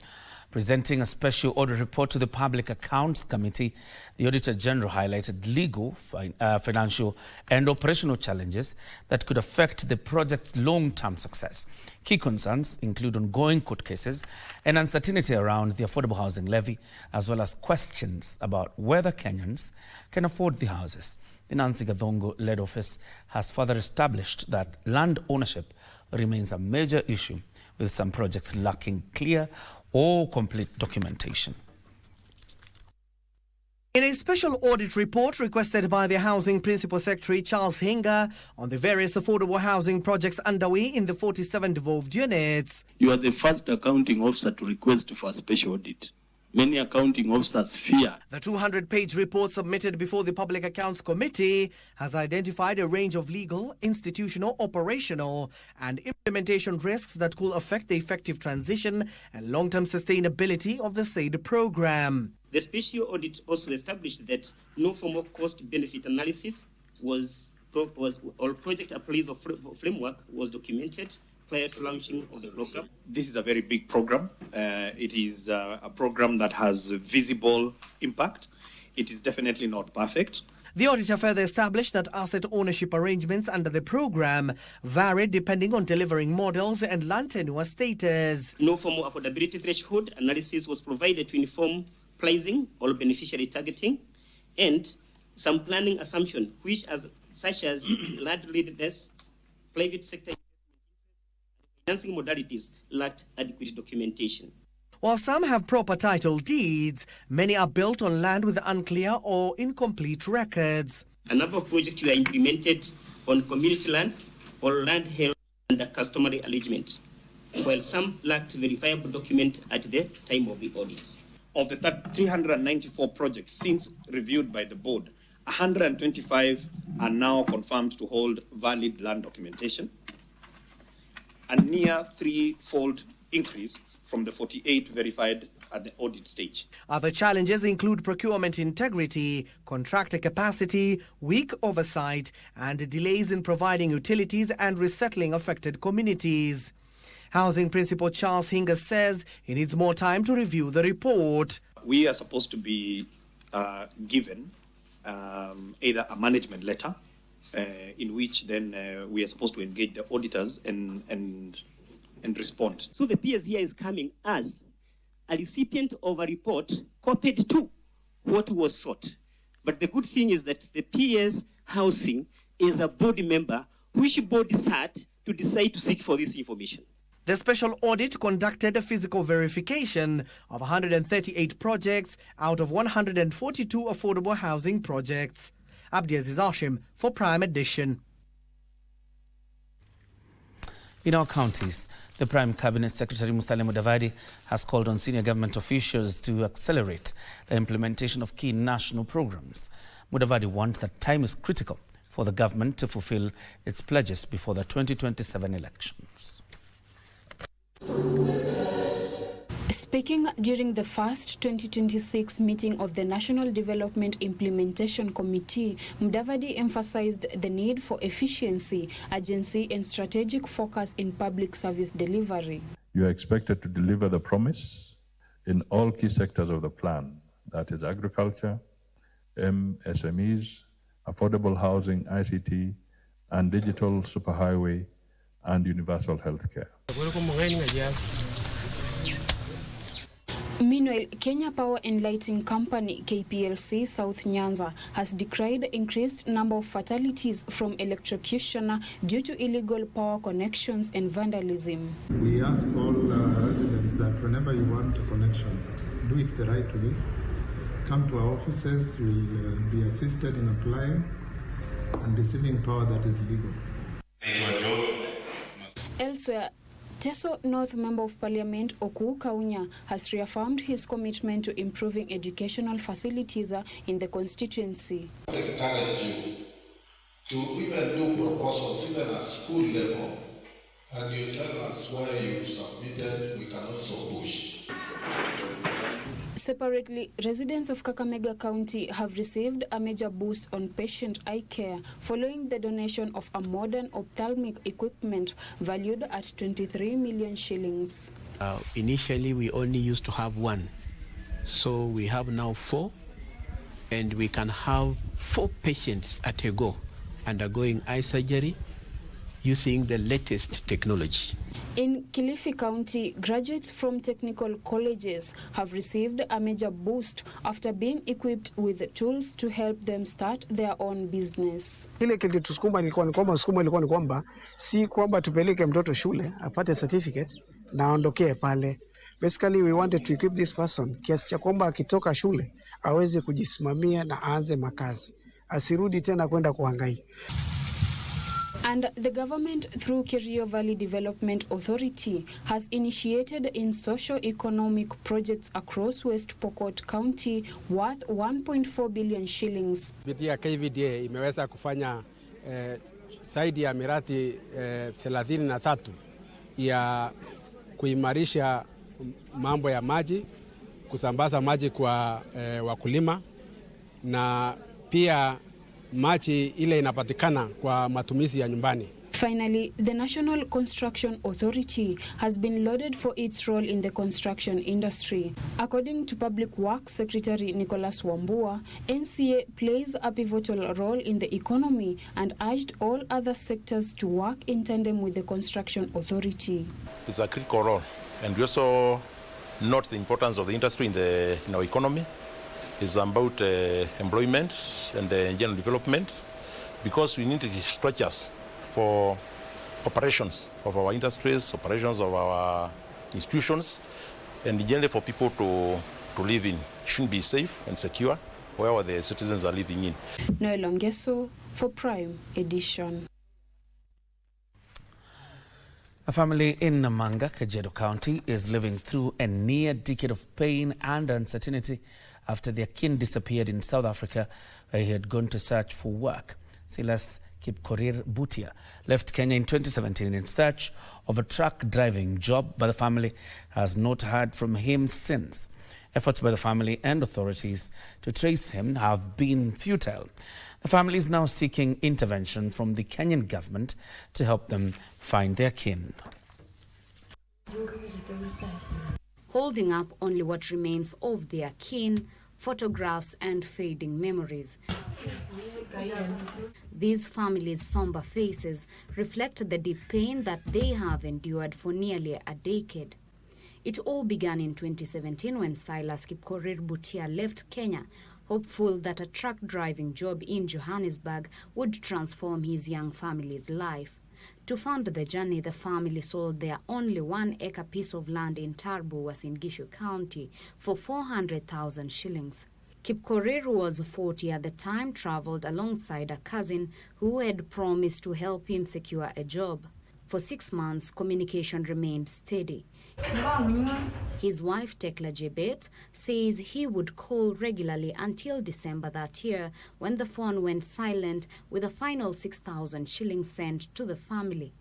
Speaker 7: Presenting a special audit report to the Public Accounts Committee, the Auditor General highlighted legal, financial and operational challenges that could affect the project's long-term success. Key concerns include ongoing court cases and uncertainty around the affordable housing levy, as well as questions about whether Kenyans can afford the houses. The Nancy Gathongo-led office has further established that land ownership remains a major issue, with some projects lacking clear or complete documentation.
Speaker 26: In a special audit report requested by the Housing Principal Secretary Charles Hinga on the various affordable housing projects underway in the 47 devolved units,
Speaker 27: you are the first accounting officer to request for a special audit. Many accounting officers fear.
Speaker 26: The 200-page report submitted before the Public Accounts Committee has identified a range of legal, institutional, operational and implementation risks that could affect the effective transition and long-term sustainability of the said program.
Speaker 28: The special audit also established that no formal cost-benefit analysis or project appraisal framework was documented prior to launching of the program.
Speaker 29: This is a very big program. It is a program that has visible impact. It is definitely not perfect.
Speaker 26: The auditor further established that asset ownership arrangements under the program varied depending on delivering models and land tenure status.
Speaker 28: No formal affordability threshold analysis was provided to inform pricing or beneficiary targeting, and some planning assumption, such as land readiness, private sector financing modalities, lacked adequate documentation.
Speaker 26: While some have proper title deeds, many are built on land with unclear or incomplete records.
Speaker 28: A number of projects were implemented on community lands or land held under customary arrangement, while some lacked verifiable document at the time of the audit.
Speaker 29: Of the 394 projects since reviewed by the board, 125 are now confirmed to hold valid land documentation, a near threefold increase from the 48 verified at the audit stage.
Speaker 26: Other challenges include procurement integrity, contractor capacity, weak oversight, and delays in providing utilities and resettling affected communities. Housing Principal Charles Hinga says he needs more time to review the report.
Speaker 29: We are supposed to be given either a management letter in which then we are supposed to engage the auditors and respond.
Speaker 28: So the PS here is coming as a recipient of a report copied to what was sought. But the good thing is that the PS Housing is a board member which board sat to decide to seek for this information.
Speaker 26: The special audit conducted a physical verification of 138 projects out of 142 affordable housing projects. Abdiaziz Hashim for Prime Edition.
Speaker 7: In our counties, the Prime Cabinet Secretary Musalia Mudavadi has called on senior government officials to accelerate the implementation of key national programs. Mudavadi warned that time is critical for the government to fulfill its pledges before the 2027 elections.
Speaker 8: Speaking during the first 2026 meeting of the National Development Implementation Committee, Mudavadi emphasized the need for efficiency, urgency, and strategic focus in public service delivery.
Speaker 10: You are expected to deliver the promise in all key sectors of the plan, that is agriculture, SMEs, affordable housing, ICT, and digital superhighway, and universal health care.
Speaker 8: Meanwhile, Kenya Power and Lighting Company, KPLC South Nyanza, has decried the increased number of fatalities from electrocution due to illegal power connections and vandalism.
Speaker 11: We ask all residents that whenever you want a connection, do it the right way. Come to our offices, we'll be assisted in applying and receiving power that is legal.
Speaker 8: Elsewhere, Teso North Member of Parliament Oku Kaunya has reaffirmed his commitment to improving educational facilities in the constituency.
Speaker 13: I encourage you to even do proposals, even at school level, and you tell us where you've submitted, we can also push.
Speaker 8: Separately, residents of Kakamega County have received a major boost on patient eye care following the donation of a modern ophthalmic equipment valued at 23 million shillings.
Speaker 15: Initially, we only used to have one. So we have now 4, and we can have 4 patients at a go undergoing eye surgery using the latest technology.
Speaker 8: In Kilifi County, graduates from technical colleges have received a major boost after being equipped with tools to help them start their own business.
Speaker 16: Ile kilitusukuma ilikuwa ni kwamba si kwamba tupeleke mtoto shule apate certificate na aondokee pale. Basically we wanted to equip this person kiasi cha kwamba akitoka shule aweze kujisimamia na aanze makazi. Asirudi tena kwenda kuhangaika.
Speaker 8: And the government, through Kioria Valley Development Authority, has initiated in socio-economic projects across West Pokot County worth 1.4 billion shillings.
Speaker 17: Kupitia KVDA imeweza kufanya zaidi ya miradi 33 ya kuimarisha mambo ya maji, kusambaza maji kwa wakulima, na pia maji ile inapatikana kwa matumizi ya nyumbani.
Speaker 8: Finally, the National Construction Authority has been lauded for its role in the construction industry. According to Public Works Secretary Nicholas Wambua, NCA plays a pivotal role in the economy and urged all other sectors to work in tandem with the Construction Authority.
Speaker 18: It's a critical role, and we also note the importance of the industry in our economy. It's about employment and general development, because we need structures for operations of our industries, operations of our institutions, and generally for people to live in. It should be safe and secure wherever the citizens are living in.
Speaker 8: Noel Ongeso for Prime Edition.
Speaker 7: A family in Namanga, Kajiado County, is living through a near decade of pain and uncertainty after their kin disappeared in South Africa, where he had gone to search for work. Silas Kipkorir Butia left Kenya in 2017 in search of a truck driving job, but the family has not heard from him since. Efforts by the family and authorities to trace him have been futile. The family is now seeking intervention from the Kenyan government to help them find their kin.
Speaker 2: Holding up only what remains of their kin, photographs and fading memories. These families' somber faces reflect the deep pain that they have endured for nearly a decade. It all began in 2017 when Silas Kipkorir Butia left Kenya, hopeful that a truck driving job in Johannesburg would transform his young family's life. To fund the journey, the family sold their only 1-acre piece of land in Tarbo, in Gishu County, for 400,000 shillings. Kipkorir was 40 at the time, traveled alongside a cousin who had promised to help him secure a job. For 6 months, communication remained steady. His wife, Tekla Jebet, says he would call regularly until December that year, when the phone went silent, with a final 6,000 shillings sent to the family.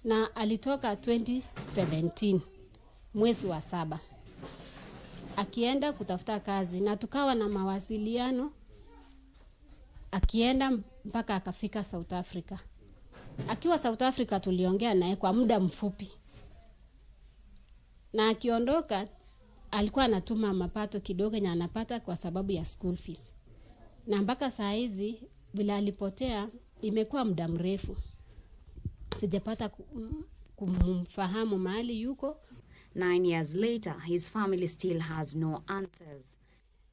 Speaker 3: Na alitoka 2017 mwezi wa 7 akienda kutafuta kazi, na tukawa na mawasiliano akienda mpaka akafika South Africa. Akiwa South Africa tuliongea naye kwa muda mfupi, na akiondoka alikuwa anatuma mapato kidogo na anapata kwa sababu ya school fees. Na mpaka saa hizi bila alipotea imekuwa muda mrefu, sijapata kumfahamu mahali yuko.
Speaker 2: 9 years later, his family still has no answers.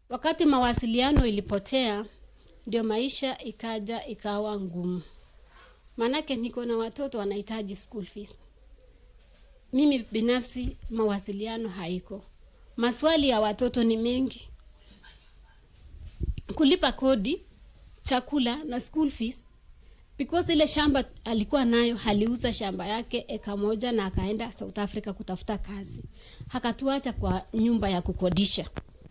Speaker 3: Wakati mawasiliano ilipotea, ndio maisha ikawa ngumu. Manake niko na watoto wanahitaji school fees. Mimi binafsi mawasiliano haiko. Maswali ya watoto ni mengi. Kulipa kodi, chakula na school fees. Because ile shamba alikuwa nayo, haliuza shamba yake eka moja na akaenda South Africa kutafuta kazi. Hakatuacha kwa nyumba ya kukodisha.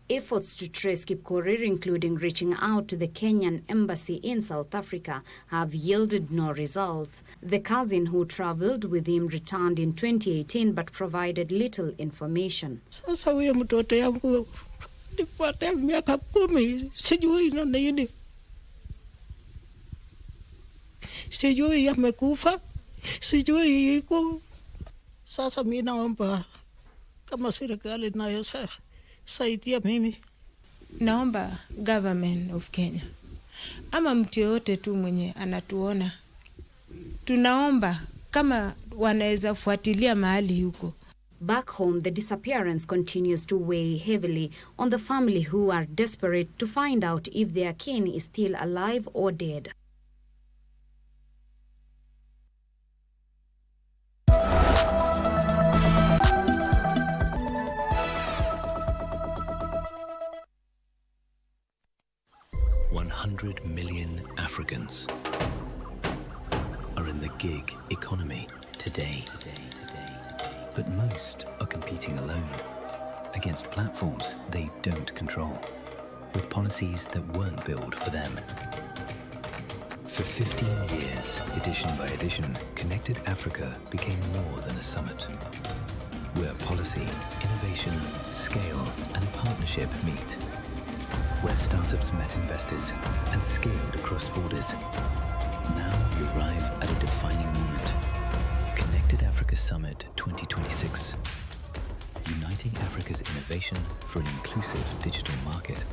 Speaker 2: Efforts to trace Kipkorir, including reaching out to the Kenyan embassy in South Africa, have yielded no results. The cousin who traveled with him returned in 2018 but provided little information.
Speaker 3: Sasa huyo mtoto yangu nipata miaka 10, sijui na nini. Sijui amekufa, sijui yuko. Sasa mimi naomba kama serikali nayo saidia mimi.
Speaker 4: Naomba government of Kenya ama mtu yote tu mwenye anatuona, tunaomba kama wanaweza fuatilia mahali yuko.
Speaker 2: Back home, the disappearance continues to weigh heavily on the family, who are desperate to find out if their kin is still alive or dead.
Speaker 12: $100 million Africans are in the gig economy today. But most are competing alone against platforms they don't control, with policies that weren't built for them. For 15 years, edition by edition, Connected Africa became more than a summit, where policy, innovation, scale, and partnership meet. Where startups met investors and scaled across borders. Now you arrive at a defining moment. Connected Africa Summit 2026. Uniting Africa's innovation for an inclusive digital market.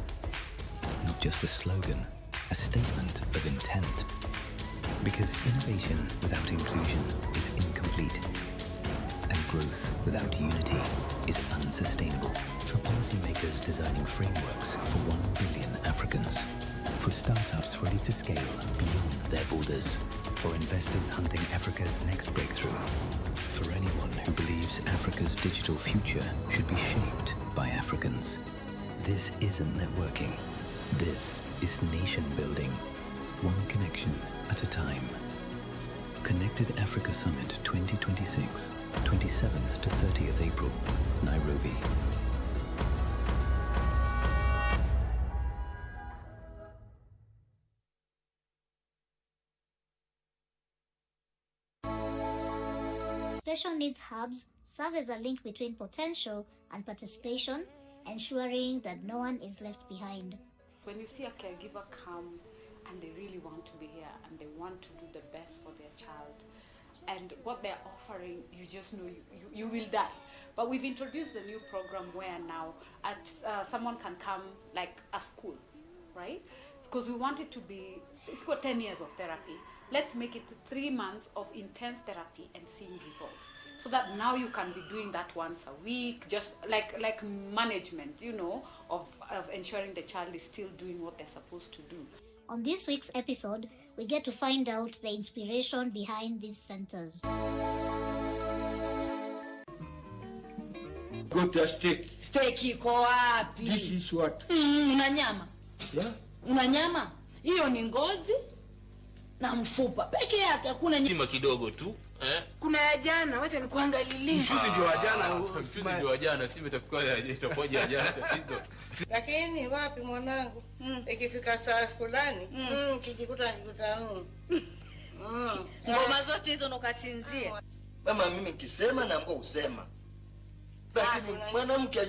Speaker 12: Not just a slogan, a statement of intent. Because innovation without inclusion is incomplete. And growth without unity is unsustainable. For policymakers designing frameworks for 1 billion Africans. For startups ready to scale beyond their borders. For investors hunting Africa's next breakthrough. For anyone who believes Africa's digital future should be shaped by Africans. This isn't networking. This is nation building. One connection at a time. Connected Africa Summit 2026. 27th to 30th April, Nairobi.
Speaker 14: Special needs hubs serve as a link between potential and participation,
Speaker 1: ensuring that no one is left behind.
Speaker 5: When you see a caregiver come and they really want to be here and they want to do the best for their child, and what they're offering, you just know you will die. But we've introduced a new program where now someone can come like a school, right? Because we want it to be, it's got 10 years of therapy. Let's make it 3 months of intense therapy and seeing results. So that now you can be doing that once a week, just like management, you know, of ensuring the child is still doing what they're supposed to do.
Speaker 1: On this week's episode, we get to find out the inspiration behind these centers.
Speaker 14: Go to a steak.
Speaker 19: Steak iko wapi?
Speaker 14: This is what?
Speaker 19: Una nyama?
Speaker 14: Yeah.
Speaker 19: Una nyama? Hiyo ni ngozi na mfupa. Peke yake hakuna nyama.
Speaker 20: Sima kidogo tu.
Speaker 19: Kuna ya jana, wacha nikuangalilie.
Speaker 20: Mchuzi ndio wa jana, mchuzi ndio wa jana, sima itakuwaje ya jana tatizo.
Speaker 21: Lakini wapi mwanangu? Ikifika saa fulani, kijikuta
Speaker 19: ngoma zote hizo nokasinzia.
Speaker 14: Mama mimi nikisema na mbona usema. Lakini mwanamke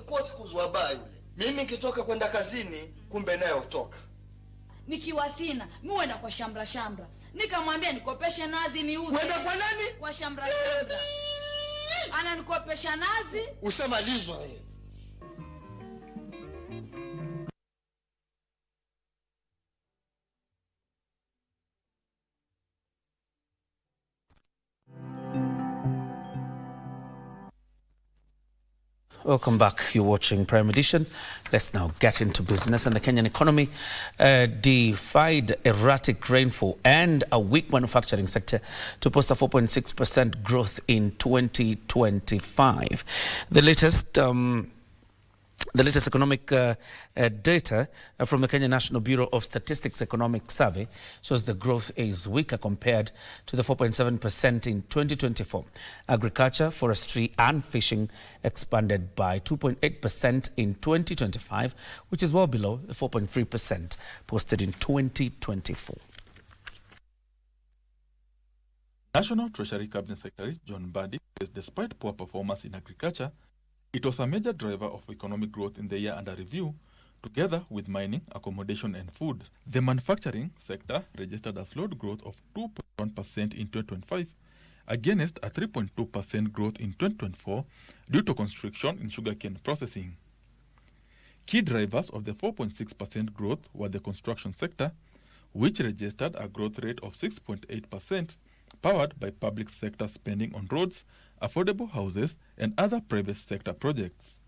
Speaker 14: kwa siku zwa yule. Mimi nikitoka kwenda kazini kumbe naye utoka.
Speaker 19: Nikiwa sina, mimi huenda kwa shambra. Nikamwambia nikopeshe nazi niuze.
Speaker 14: Kwenda kwa nani?
Speaker 19: Kwa shambra. Ana nikopesha nazi.
Speaker 14: Ushamalizwa wewe.
Speaker 7: Welcome back. You're watching Prime Edition. Let's now get into business. And the Kenyan economy defied erratic rainfall and a weak manufacturing sector to post a 4.6% growth in 2025. The latest economic data from the Kenya National Bureau of Statistics Economic Survey shows the growth is weaker compared to the 4.7% in 2024. Agriculture, forestry and fishing expanded by 2.8% in 2025, which is well below the 4.3% posted in 2024.
Speaker 10: National Treasury Cabinet Secretary John Mbadi says despite poor performance in agriculture, it was a major driver of economic growth in the year under review, together with mining, accommodation and food. The manufacturing sector registered a slowed growth of 2.1% in 2025, against a 3.2% growth in 2024 due to constriction in sugarcane processing. Key drivers of the 4.6% growth were the construction sector, which registered a growth rate of 6.8%, powered by public sector spending on roads, affordable houses, and other private sector projects.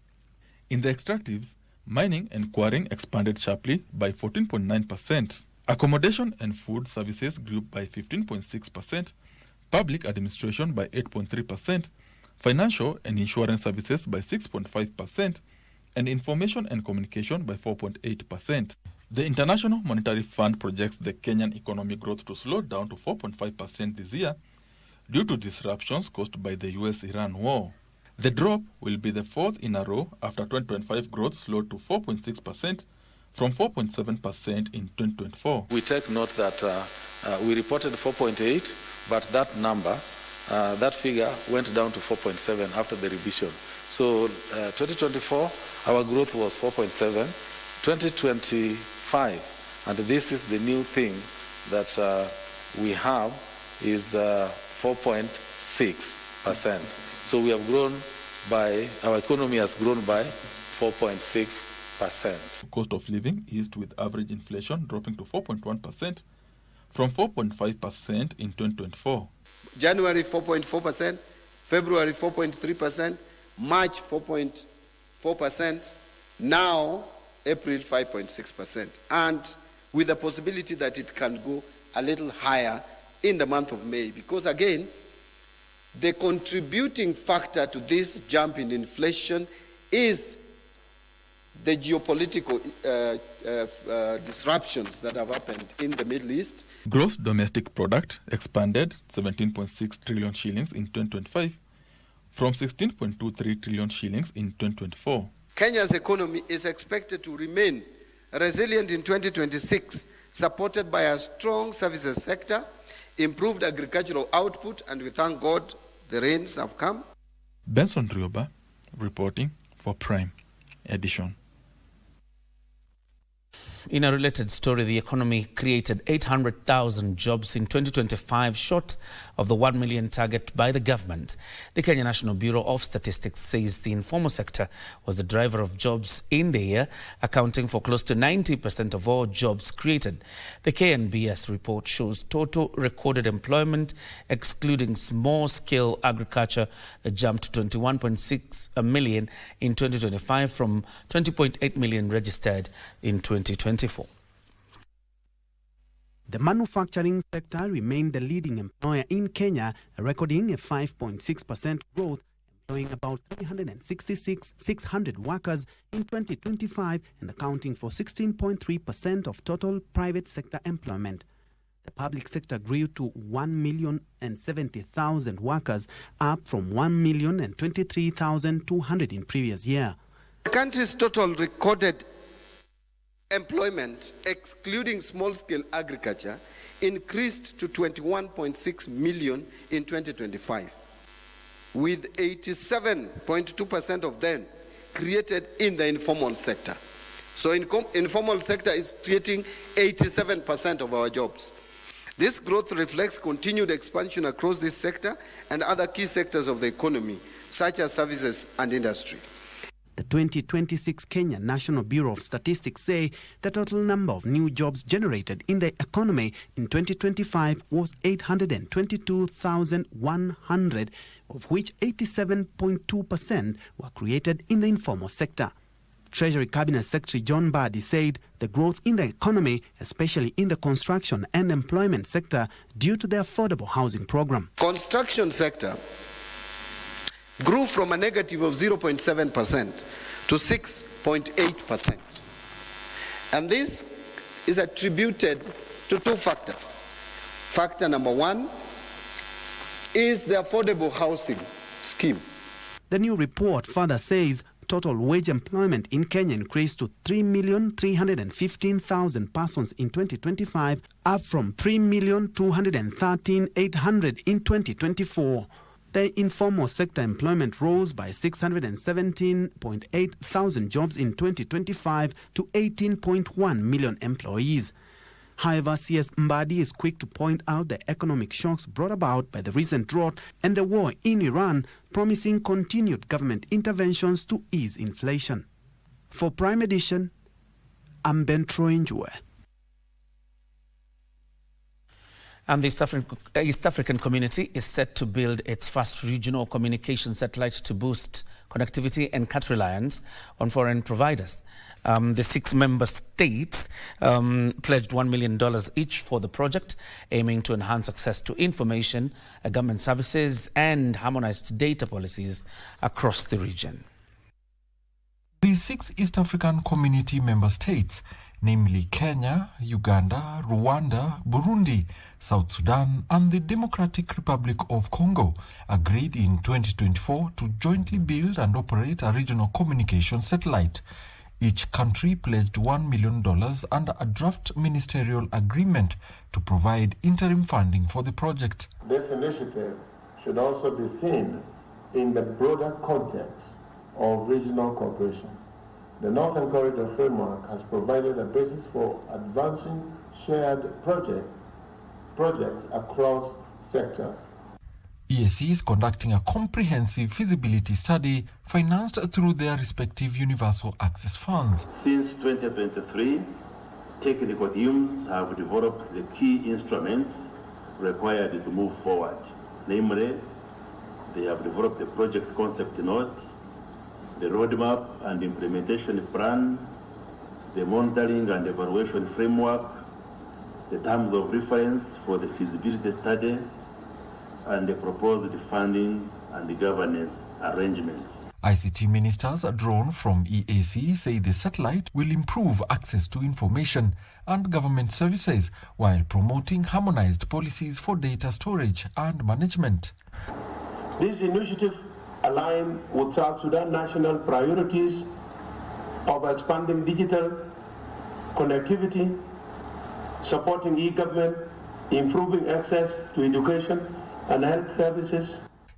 Speaker 10: In the extractives, mining and quarrying expanded sharply by 14.9%. Accommodation and food services grew by 15.6%, public administration by 8.3%, financial and insurance services by 6.5%, and information and communication by 4.8%. The International Monetary Fund projects the Kenyan economic growth to slow down to 4.5% this year due to disruptions caused by the US-Iran war. The drop will be the fourth in a row after 2025 growth slowed to 4.6% from 4.7% in 2024.
Speaker 22: We take note that we reported 4.8, but that number, that figure went down to 4.7 after the revision. So 2024, our growth was 4.7. 2025, and this is the new thing that we have, is 4.6%. So we have grown by, our economy has grown by 4.6%.
Speaker 10: Cost of living eased with average inflation dropping to 4.1% from 4.5% in 2024.
Speaker 23: January 4.4%, February 4.3%, March 4.4%, now April 5.6%, and with the possibility that it can go a little higher in the month of May, because again, the contributing factor to this jump in inflation is the geopolitical disruptions that have happened in the Middle East.
Speaker 10: Gross domestic product expanded 17.6 trillion shillings in 2025 from 16.23 trillion shillings in 2024.
Speaker 23: Kenya's economy is expected to remain resilient in 2026, supported by a strong services sector, improved agricultural output, and we thank God the rains have come.
Speaker 10: Benson Rioba reporting for Prime. edition.
Speaker 7: In a related story, the economy created 800,000 jobs in 2025, short of the 1 million target by the government. The Kenya National Bureau of Statistics says the informal sector was the driver of jobs in the year, accounting for close to 90% of all jobs created. The KNBS report shows total recorded employment, excluding small-scale agriculture, jumped to 21.6 million in 2025 from 20.8 million registered in 2024.
Speaker 6: The manufacturing sector remained the leading employer in Kenya, recording a 5.6% growth, employing about 366,600 workers in 2025 and accounting for 16.3% of total private sector employment. The public sector grew to 1,070,000 workers, up from 1,023,200 in previous year.
Speaker 23: The country's total recorded employment, excluding small-scale agriculture, increased to 21.6 million in 2025, with 87.2% of them created in the informal sector. So informal sector is creating 87% of our jobs. This growth reflects continued expansion across this sector and other key sectors of the economy, such as services and industry.
Speaker 6: The 2026 Kenya National Bureau of Statistics say the total number of new jobs generated in the economy in 2025 was 822,100, of which 87.2% were created in the informal sector. Treasury Cabinet Secretary John Mbadi said the growth in the economy, especially in the construction and employment sector, due to the affordable housing program.
Speaker 23: Construction sector grew from a negative of 0.7% to 6.8%. And this is attributed to two factors. Factor number one is the affordable housing scheme.
Speaker 6: The new report further says total wage employment in Kenya increased to 3,315,000 persons in 2025, up from 3,213,800 in 2024. The informal sector employment rose by 617.8 thousand jobs in 2025 to 18.1 million employees. However, CS Mbadi is quick to point out the economic shocks brought about by the recent drought and the war in Iran, promising continued government interventions to ease inflation. For Prime Edition, I'm Ben Troinjue.
Speaker 7: And the East African community is set to build its first regional communication satellite to boost connectivity and cut reliance on foreign providers. The 6 member states pledged $1 million each for the project, aiming to enhance access to information, government services, and harmonized data policies across the region.
Speaker 9: The 6 East African community member states, namely Kenya, Uganda, Rwanda, Burundi, South Sudan, and the Democratic Republic of Congo, agreed in 2024 to jointly build and operate a regional communication satellite. Each country pledged $1 million under a draft ministerial agreement to provide interim funding for the project.
Speaker 11: This initiative should also be seen in the broader context of regional cooperation. The Northern Corridor Framework has provided a basis for advancing shared projects across sectors.
Speaker 9: EAC is conducting a comprehensive feasibility study financed through their respective universal access funds.
Speaker 24: Since 2023, technical teams have developed the key instruments required to move forward. Namely, they have developed the project concept note, the roadmap and implementation plan, the monitoring and evaluation framework, the terms of reference for the feasibility study, and the proposed funding and the governance arrangements.
Speaker 9: ICT ministers drawn from EAC say the satellite will improve access to information and government services while promoting harmonized policies for data storage and management.
Speaker 11: These initiatives align with South Sudan national priorities of expanding digital connectivity, supporting e-government, improving access to education and health services.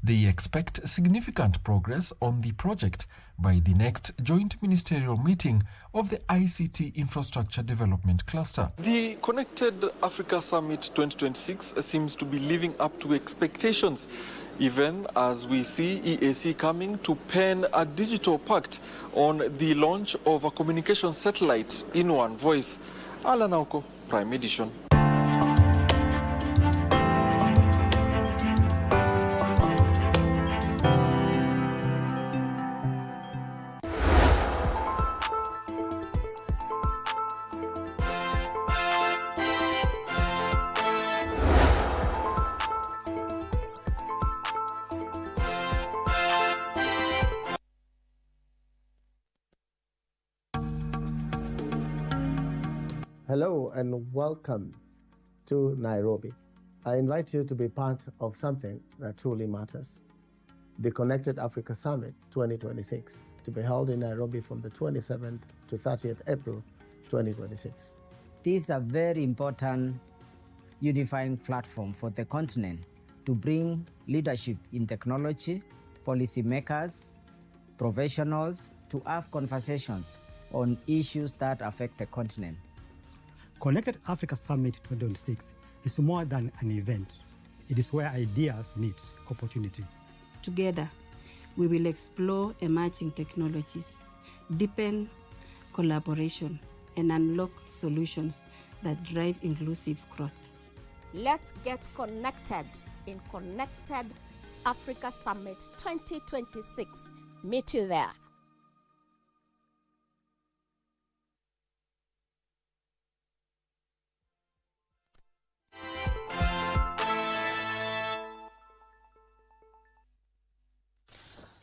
Speaker 9: They expect significant progress on the project by the next joint ministerial meeting of the ICT Infrastructure Development Cluster.
Speaker 13: The Connected Africa Summit 2026 seems to be living up to expectations, even as we see EAC coming to pen a digital pact on the launch of a communication satellite in one voice. Alan Auko, Prime Edition.
Speaker 15: Hello and welcome to Nairobi. I invite you to be part of something that truly matters. The Connected Africa Summit 2026, to be held in Nairobi from the 27th to 30th April 2026.
Speaker 16: This is a very important unifying platform for the continent to bring leadership in technology, policymakers, professionals to have conversations on issues that affect the continent.
Speaker 17: Connected Africa Summit 2026 is more than an event. It is where ideas meet opportunity.
Speaker 25: Together, we will explore emerging technologies, deepen collaboration, and unlock solutions that drive inclusive growth.
Speaker 26: Let's get connected in Connected Africa Summit 2026. Meet you there.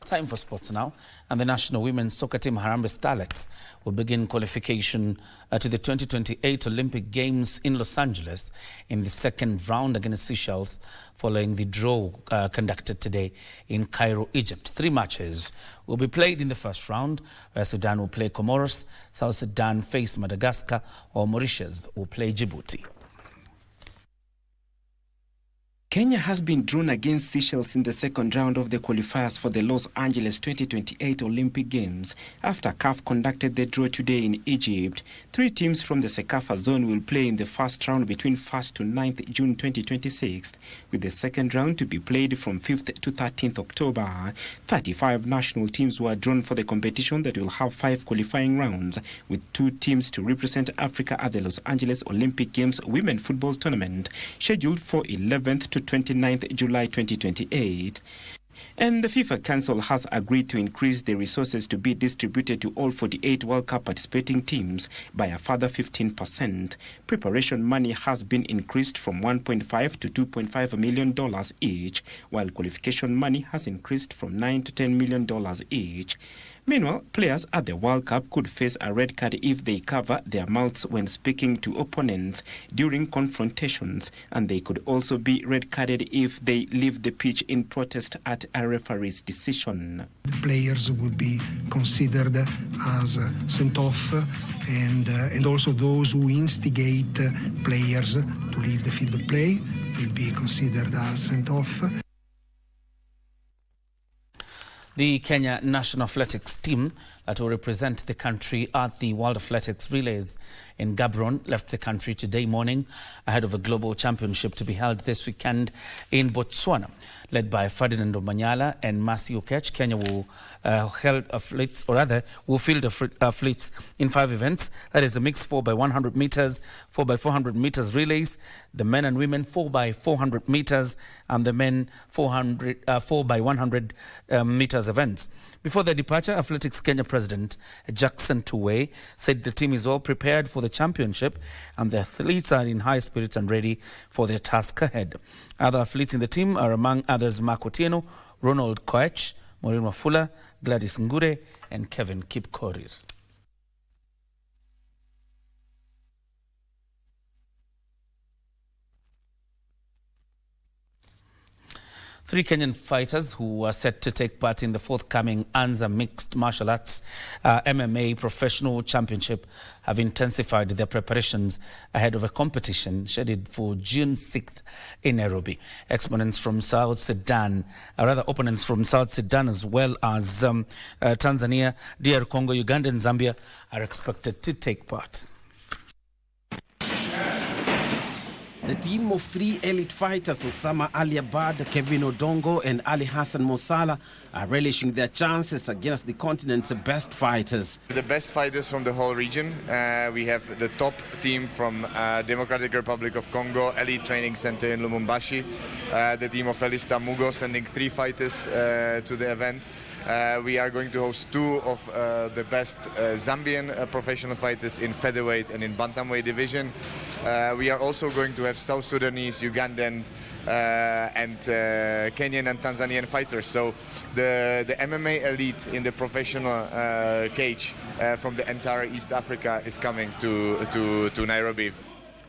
Speaker 7: Time for sports now, and the national women's soccer team Harambee Starlets will begin qualification to the 2028 Olympic Games in Los Angeles in the second round against Seychelles following the draw conducted today in Cairo, Egypt. 3 matches will be played in the first round, where Sudan will play Comoros, South Sudan face Madagascar, or Mauritius will play Djibouti.
Speaker 27: Kenya has been drawn against Seychelles in the second round of the qualifiers for the Los Angeles 2028 Olympic Games after CAF conducted the draw today in Egypt. 3 teams from the CECAFA zone will play in the first round between 1st to 9th June 2026, with the second round to be played from 5th to 13th October. 35 national teams were drawn for the competition that will have 5 qualifying rounds, with 2 teams to represent Africa at the Los Angeles Olympic Games Women Football Tournament, scheduled for 11th to 29th July 2028. And the FIFA Council has agreed to increase the resources to be distributed to all 48 World Cup participating teams by a further 15%. Preparation money has been increased from $1.5 to $2.5 million each, while qualification money has increased from $9 to $10 million each. Meanwhile, players at the World Cup could face a red card if they cover their mouths when speaking to opponents during confrontations, and they could also be red carded if they leave the pitch in protest at a referee's decision.
Speaker 28: Players would be considered as sent off, and also those who instigate players to leave the field of play will be considered as sent off.
Speaker 7: The Kenya National Athletics team that will represent the country at the World Athletics Relays in Gabron left the country today morning ahead of a global championship to be held this weekend in Botswana. Led by Ferdinand Omanyala and Mercy Okech, Kenya will field athletes in 5 events. That is a mixed 4x100 meters, 4x400 meters relays, the men and women 4x400 meters, and the men 4x100 meters events. Before their departure, Athletics Kenya President Jackson Tuwei said the team is all prepared for the championship and the athletes are in high spirits and ready for their task ahead. Other athletes in the team are among others Mark Otieno, Ronald Koech, Maureen Wafula, Gladys Ngure and Kevin Kipkorir. Three Kenyan fighters who are set to take part in the forthcoming ANZA Mixed Martial Arts MMA Professional Championship have intensified their preparations ahead of a competition scheduled for June 6th in Nairobi. Opponents from South Sudan as well as Tanzania, DR Congo, Uganda and Zambia are expected to take part.
Speaker 1: The team of three elite fighters, Osama Ali Abad, Kevin Odongo and Ali Hassan Mosala, are relishing their chances against the continent's best fighters.
Speaker 2: The best fighters from the whole region. We have the top team from Democratic Republic of Congo, Elite Training Center in Lumumbashi. The team of Felista Mugo sending 3 fighters to the event. We are going to host 2 of the best Zambian professional fighters in featherweight and in bantamweight division. We are also going to have South Sudanese, Ugandan and Kenyan and Tanzanian fighters. So the MMA elite in the professional cage from the entire East Africa is coming to Nairobi.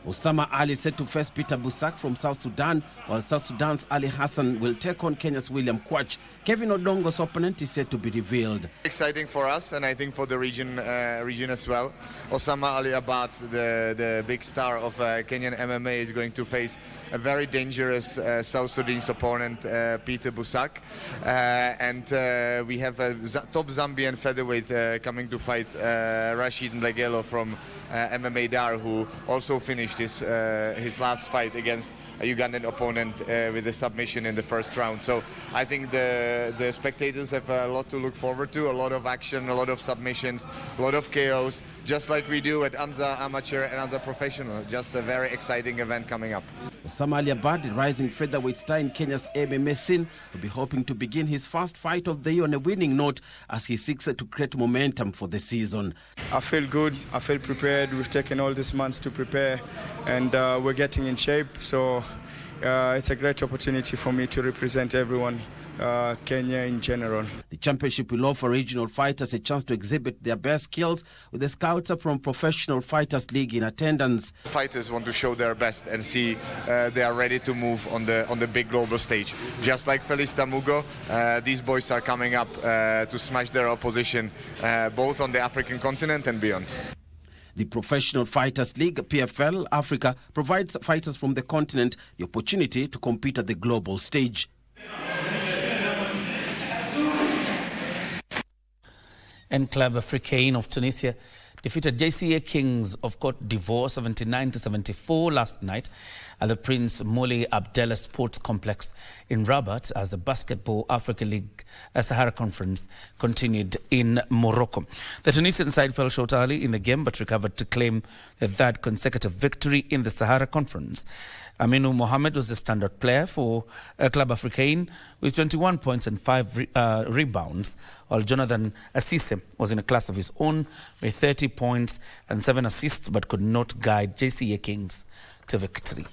Speaker 1: Osama Ali set to face Peter Busak from South Sudan, while South Sudan's Ali Hassan will take on Kenya's William Kwach. Kevin Odongo's opponent is said to be revealed.
Speaker 2: Exciting for us, and I think for the region as well. Osama Ali Abad, the big star of Kenyan MMA, is going to face a very dangerous South Sudanese opponent, Peter Busak. And we have a top Zambian featherweight coming to fight Rashid Mlegelo from MMA Dar, who also finished his last fight against a Ugandan opponent with a submission in the first round. So I think the spectators have a lot to look forward to, a lot of action, a lot of submissions, a lot of chaos, just like we do at ANZA Amateur and ANZA Professional. Just a very exciting event coming up.
Speaker 1: Osama Ali Abad, the rising featherweight star in Kenya's MMA scene, will be hoping to begin his first fight of the year on a winning note as he seeks to create momentum for the season.
Speaker 3: I feel good. I feel prepared. We've taken all these months to prepare, and we're getting in shape. So it's a great opportunity for me to represent everyone, Kenya in general.
Speaker 1: The championship will offer regional fighters a chance to exhibit their best skills, with the scouts from Professional Fighters League in attendance.
Speaker 2: Fighters want to show their best and see they are ready to move on the big global stage. Just like Felista Mugo, these boys are coming up to smash their opposition both on the African continent and beyond.
Speaker 1: The Professional Fighters League, PFL Africa, provides fighters from the continent the opportunity to compete at the global stage.
Speaker 7: And Club Africain of Tunisia defeated JCA Kings of Cote d'Ivoire 79-74 last night at the Prince Moulay Abdallah Sports Complex in Rabat as the Basketball Africa League Sahara Conference continued in Morocco. The Tunisian side fell short early in the game but recovered to claim their third consecutive victory in the Sahara Conference. Aminu Mohamed was the standout player for Club Africain with 21 points and 5 rebounds, while Jonathan Assise was in a class of his own with 30 points and 7 assists but could not guide JCA Kings to victory.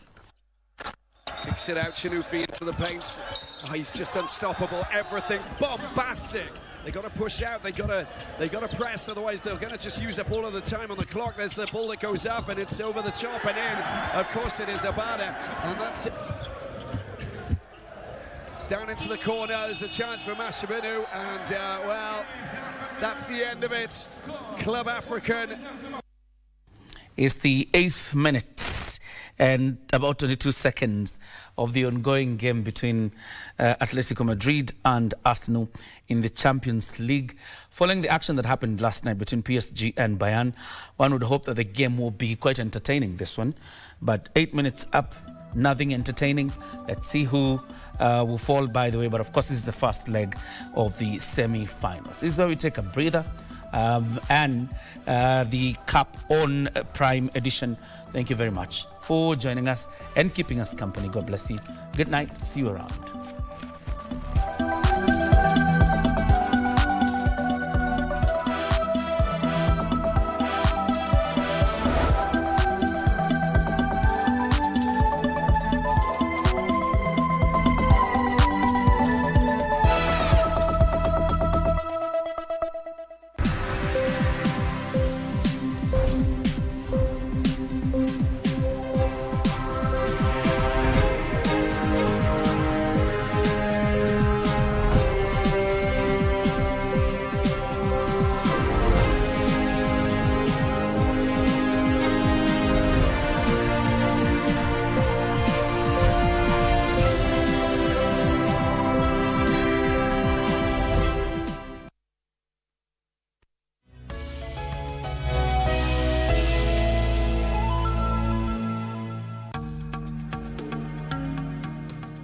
Speaker 4: Kicks it out, Chinufi into the paint. Oh, he's just unstoppable. Everything bombastic. They got to push out. They got to press. Otherwise, they're going to just use up all of the time on the clock. There's the ball that goes up, and it's over the top and in. Of course, it is Abada, and that's it. Down into the corner. There's a chance for Mashabinu, and well, that's the end of it. Club African.
Speaker 7: It's the 8th minute and about 22 seconds of the ongoing game between Atletico Madrid and Arsenal in the Champions League. Following the action that happened last night between PSG and Bayern, one would hope that the game will be quite entertaining, this one. But 8 minutes up, nothing entertaining. Let's see who will fall, by the way. But of course, this is the first leg of the semi-finals. This is where we take a breather. And the Cup on Prime Edition. Thank you very much for joining us and keeping us company. God bless you. Good night. See you around.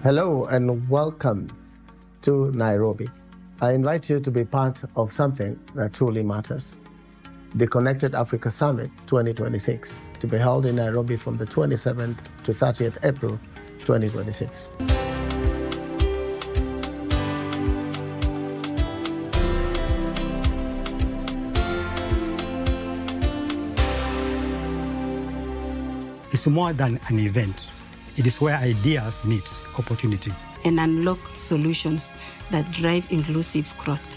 Speaker 15: Hello and welcome to Nairobi. I invite you to be part of something that truly matters. The Connected Africa Summit 2026, to be held in Nairobi from the 27th to 30th April 2026.
Speaker 17: It's more than an event. It is where ideas meet opportunity
Speaker 25: and unlock solutions that drive inclusive growth.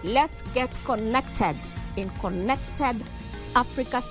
Speaker 26: Let's get connected in Connected Africa